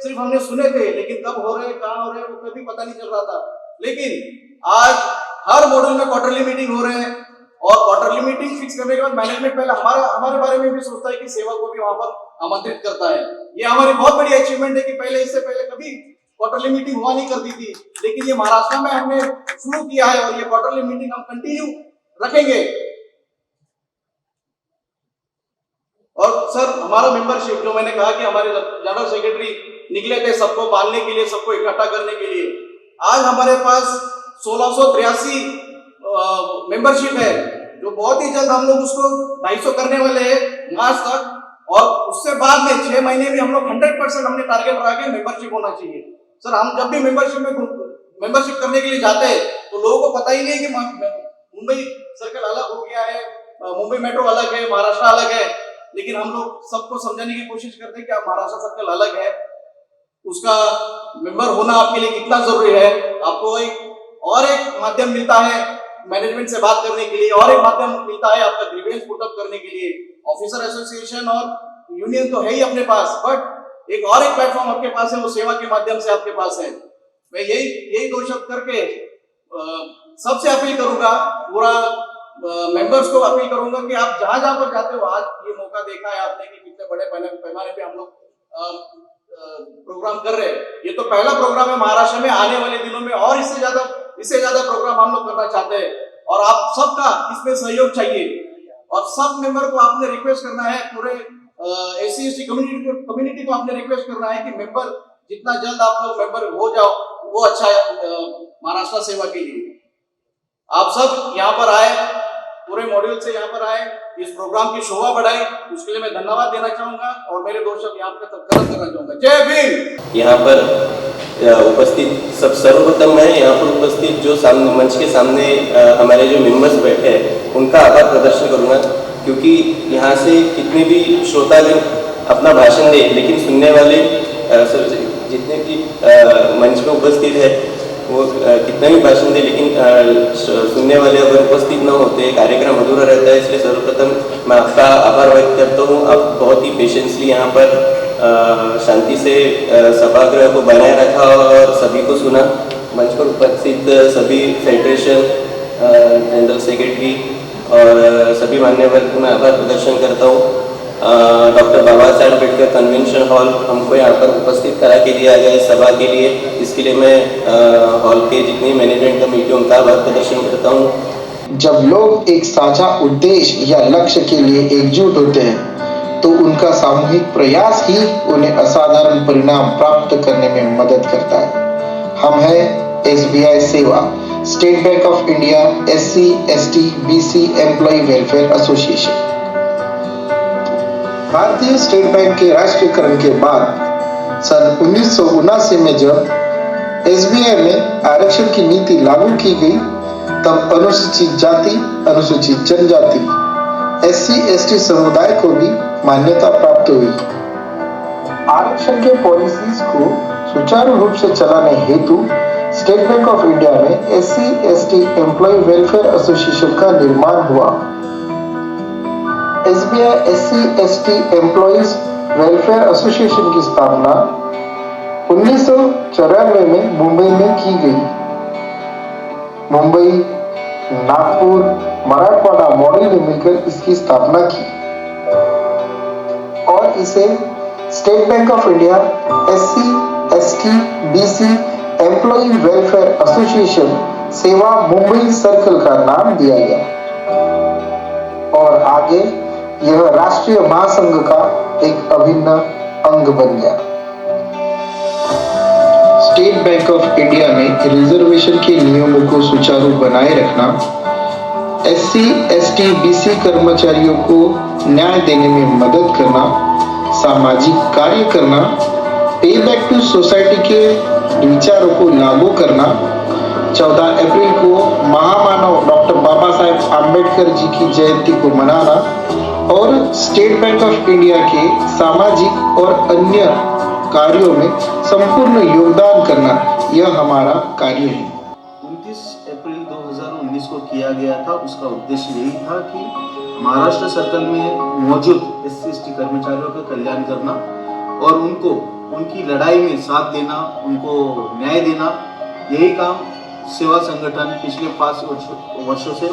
सिर्फ हमने सुने थे, लेकिन कब हो रहे, कहाँ हो रहे, वो कभी पता नहीं चल रहा था। लेकिन आज हर मॉडल में क्वार्टरली मीटिंग हो रहे हैं और क्वार्टरली मीटिंग फिक्स करने के बाद मैनेजमेंट पहले हमारे बारे में भी सोचता है कि सेवा को भी वहां पर आमंत्रित करता है। ये हमारी बहुत बड़ी अचीवमेंट है कि इससे पहले कभी क्वार्टरली मीटिंग हुआ नहीं करती थी, लेकिन ये महाराष्ट्र में हमने शुरू किया है और ये क्वार्टरली मीटिंग हम कंटिन्यू रखेंगे। और सर, हमारा मेंबरशिप, जो मैंने कहा कि हमारे जनरल सेक्रेटरी निकले थे सबको बांधने के लिए, सबको इकट्ठा करने के लिए, आज हमारे पास 1683 मेंबरशिप है, जो बहुत ही जल्द हम लोग उसको 250 करने वाले हैं मार्च तक। और उससे बाद में 6 महीने में हम लोग 100% हमने टारगेट रखा के मेंबरशिप होना चाहिए। सर, हम जब भी मेंबरशिप करने के लिए जाते हैं तो लोगों को पता ही नहीं कि मुंबई सर्कल अलग हो गया है, मुंबई मेट्रो अलग है, महाराष्ट्र अलग है, लेकिन हम लोग सबको समझाने की कोशिश करते हैं कि आप महाराष्ट्र सर्कल अलग है, उसका मेंबर होना आपके लिए कितना जरूरी है। आपको एक माध्यम मिलता है मैनेजमेंट से बात करने के लिए, और एक माध्यम मिलता है आपका ग्रीवेंस पुटअप करने के लिए। ऑफिसर एसोसिएशन और यूनियन तो है ही अपने पास, बट एक प्लेटफॉर्म आपके पास है, वो सेवा के माध्यम से आपके पास है। मैं यही 2 शब्द करके सबसे अपील करूंगा, पूरा मेंबर्स को अपील करूंगा कि आप जहां पर जाते हो, आज ये मौका देखा है आपने कि कितने बड़े पैमाने पे हम लोग प्रोग्राम कर रहे हैं। ये तो पहला प्रोग्राम है महाराष्ट्र में, आने वाले दिनों में और इससे ज्यादा प्रोग्राम हम लोग करना चाहते हैं और आप सबका इसमें सहयोग चाहिए। और सब मेंबर को आपने रिक्वेस्ट करना है, पूरे SC/ST कम्युनिटी को आपने रिक्वेस्ट करना है कि मेंबर जितना जल्द आप लोग मेंबर हो जाओ, वो अच्छा है महाराष्ट्र सेवा के लिए। आप सब यहाँ पर आए, पूरे मॉड्यूल से यहाँ पर आए, इस प्रोग्राम की शोभा बढ़ाई, उसके लिए मैं धन्यवाद देना चाहूंगा और मेरे 2 शब्द यहाँ पर खत्म करना चाहूंगा। जय भीम। यहाँ पर उपस्थित सर्वप्रथम मैं यहाँ पर उपस्थित जो मंच के सामने हमारे जो मेंबर्स बैठे हैं उनका आभार प्रदर्शन करूँगा, क्योंकि यहाँ से कितने भी श्रोतागण अपना भाषण दे, लेकिन सुनने वाले जितने भी मंच में उपस्थित है वो कितना भी भाषण दे, लेकिन सुनने वाले अगर उपस्थित न होते कार्यक्रम अधूरा रहता है। इसलिए सर्वप्रथम मैं आपका आभार व्यक्त करता हूँ। आप बहुत ही पेशेंसली यहाँ पर शांति से सभागृह को बनाए रखा और सभी को सुना। मंच पर उपस्थित सभी फेडरेशन, जनरल सेक्रेटरी और सभी मान्यवर को मैं आभार प्रदर्शन करता हूँ। Doctor Baba Saheb Ambedkar convention hall हमको यहाँ पर उपस्थित करा के दिया गया इस सभा के लिए, इसके लिए मैं हॉल के जितनी मैनेजमेंट कमेटी उनका आभार प्रदर्शन करता हूँ। जब लोग एक साझा उद्देश्य या लक्ष्य के लिए एकजुट होते हैं तो उनका सामूहिक प्रयास ही उन्हें असाधारण परिणाम प्राप्त करने में मदद करता है। हम हैं SBI Seva, State Bank of India SC/ST BC employ welfare association. भारतीय स्टेट बैंक के राष्ट्रीयकरण के बाद सन 1979 में जब SBI में आरक्षण की नीति लागू की गई, तब अनुसूचित जाति, अनुसूचित जनजाति, SC/ST समुदाय को भी मान्यता प्राप्त हुई। आरक्षण के पॉलिसीज को सुचारू रूप से चलाने हेतु स्टेट बैंक ऑफ इंडिया में SC/ST एम्प्लॉय वेलफेयर एसोसिएशन का निर्माण हुआ। SBI SC/ST employees welfare association की स्थापना 1994 में मुंबई में की गई। मुंबई, नागपुर, मराठवाड़ा मॉडल ने मिलकर इसकी स्थापना की और इसे State Bank of India SC/ST BC employ welfare association Seva Mumbai circle का नाम दिया गया और आगे यह राष्ट्रीय महासंघ का एक अभिन्न अंग बन गया। स्टेट बैंक ऑफ इंडिया में रिजर्वेशन के नियमों को सुचारू बनाए रखना, SC/ST BC कर्मचारियों को न्याय देने में मदद करना, सामाजिक कार्य करना पे बैक टू सोसाइटी के विचारों को लागू करना, 14 अप्रैल को महामानव डॉक्टर बाबा साहेब आम्बेडकर जी की जयंती को मनाना और स्टेट बैंक ऑफ इंडिया के सामाजिक और अन्य कार्यों में संपूर्ण योगदान करना, यह हमारा कार्य है। 29 अप्रैल 2019 को किया गया था। उसका उद्देश्य यही था कि महाराष्ट्र सर्कल में मौजूद SC/ST कर्मचारियों का कल्याण करना और उनको उनकी लड़ाई में साथ देना, उनको न्याय देना, यही काम सेवा संगठन पिछले 5 वर्षों से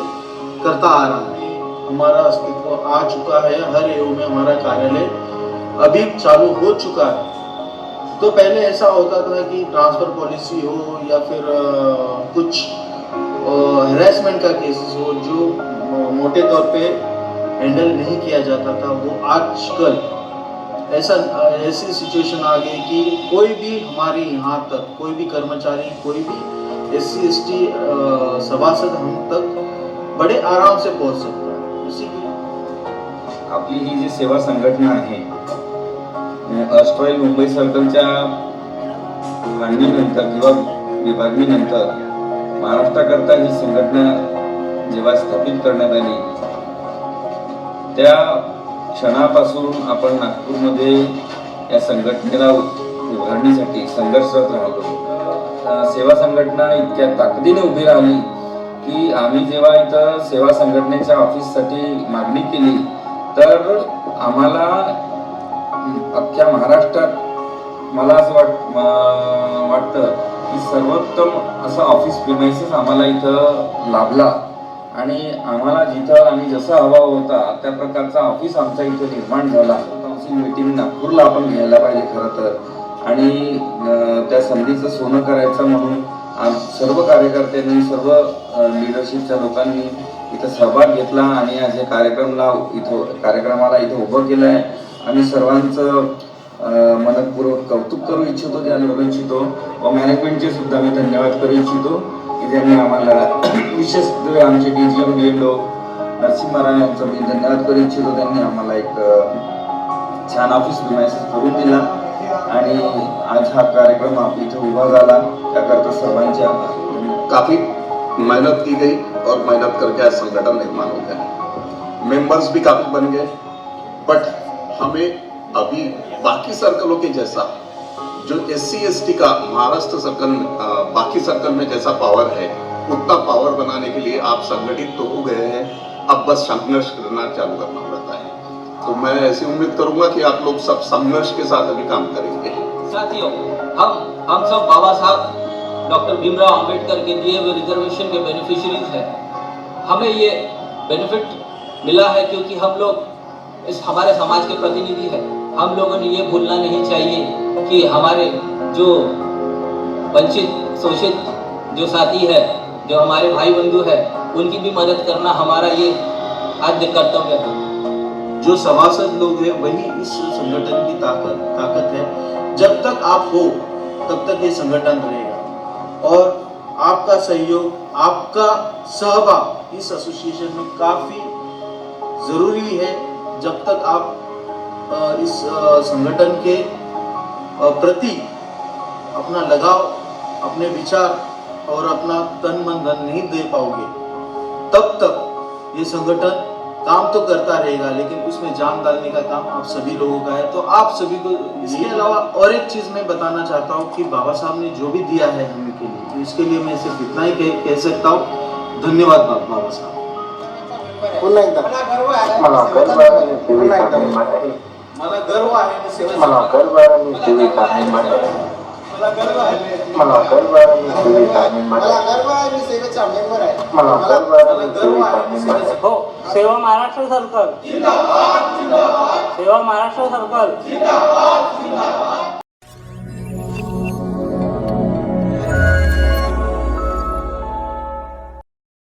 करता आ रहा है। हमारा अस्तित्व आ चुका है, हर एओ में हमारा कार्यालय अभी चालू हो चुका है। तो पहले ऐसा होता था कि ट्रांसफर पॉलिसी हो या फिर कुछ हैरेसमेंट का केसेस हो जो मोटे तौर पे हैंडल नहीं किया जाता था, वो आजकल ऐसी सिचुएशन आ गई कि कोई भी हमारे यहाँ तक कोई भी कर्मचारी, कोई भी SC/ST सभासद हम तक बड़े आराम से पहुँच सकता है। इसी की आपली ही जी सेवा संघटना आहे, अष्टवाईल मुंबई सर्कलच्या मांडणीनंतर किंवा विभागणीनंतर महाराष्ट्राकरता ही संघटना जेव्हा स्थापित करण्यात आली, त्या क्षणापासून आपण नागपूरमध्ये या संघटनेला उभारण्यासाठी संघर्षरत राहिलो। सेवा संघटना इतक्या ताकदीने उभी राहिली की आम्ही जेव्हा इथं सेवा संघटनेच्या ऑफिससाठी मागणी केली तर आम्हाला अख्ख्या महाराष्ट्रात मला असं वाटतं की सर्वोत्तम असं ऑफिस प्रिमाइसेस आम्हाला इथं लाभला आणि आम्हाला जिथं आणि जसा हवा होता त्या प्रकारचा ऑफिस आमच्या इथं निर्माण झाला। काउन्सिल मीटिंग नागपूरला आपण घ्यायला पाहिजे खरं तर, आणि त्या संधीचं सोनं करायचं म्हणून सर्व कार्यकर्त्यांनी, सर्व लिडरशिपच्या लोकांनी इथं सहभाग घेतला आणि आज या कार्यक्रमाला इथं उभं केलं आहे। आम्ही सर्वांचं मनपूर्वक कौतुक करू इच्छितो, करू इच्छितो व मॅनेजमेंटचे सुद्धा मी धन्यवाद करू इच्छितो की त्यांनी आम्हाला विशेष आमचे DGM BLO नरसिंह महाराज यांचा मी धन्यवाद करू इच्छितो। त्यांनी आम्हाला एक छान ऑफिस प्रिमाइसेस करून दिला आणि आज हा कार्यक्रम आप इथे उभा झाला, त्याकरता सर्वांचे आभार। काफी मेहनत की गई और मेहनत करके आज संगठन निर्माण हो गया, मेंबर्स भी काफी बन गए, बट हमें अभी बाकी सर्कलों के जैसा जो SC/ST का महाराष्ट्र सर्कल बाकी सर्कल में जैसा पावर है उतना पावर बनाने के लिए आप संगठित तो हो गए हैं, अब बस संघर्ष करना चालू करना पड़ता है। तो मैं ऐसी उम्मीद करूंगा कि आप लोग सब संघर्ष के साथ अभी काम करेंगे। साथियों, हम सब बाबा साहब डॉक्टर भीमराव अंबेडकर के दिए हुए रिजर्वेशन के बेनिफिशियरीज हैं। हमें ये बेनिफिट मिला है क्योंकि हम लोग हमारे समाज के प्रतिनिधि हैं। हम लोगों ने ये भूलना नहीं चाहिए कि हमारे जो वंचित शोषित जो साथी है, जो हमारे भाई बंधु है, उनकी भी मदद करना हमारा ये आद्य कर्तव्य है। जो सभासद लोग हैं वही इस संगठन की ताकत है। जब तक आप हो तब तक ये संगठन रहेगा और आपका सहयोग, आपका सहभाग इस एसोसिएशन में काफ़ी ज़रूरी है। जब तक आप इस संगठन के प्रति अपना लगाव, अपने विचार और अपना तन मन धन नहीं दे पाओगे, तब तक ये संगठन काम तो करता रहेगा लेकिन उसमें जान डालने का काम आप सभी लोगों का है। तो आप सभी को इसके अलावा और एक चीज़ मैं बताना चाहता हूँ कि बाबा साहब ने जो भी दिया है हमें के लिए, तो इसके लिए मैं सिर्फ इतना ही कह सकता हूँ। धन्यवाद बाबा साहब। पुन्हा एकदा मला गर्व आहे मला गर्व आहे मी सेवेचा मला गर्व आहे मी सेवेचा मेंबर आहे। मला गर्व आहे मी सेवेचा हो, सेवा महाराष्ट्र सर्कल जिंदाबाद, जिंदाबाद, सेवा महाराष्ट्र सर्कल जिंदाबाद।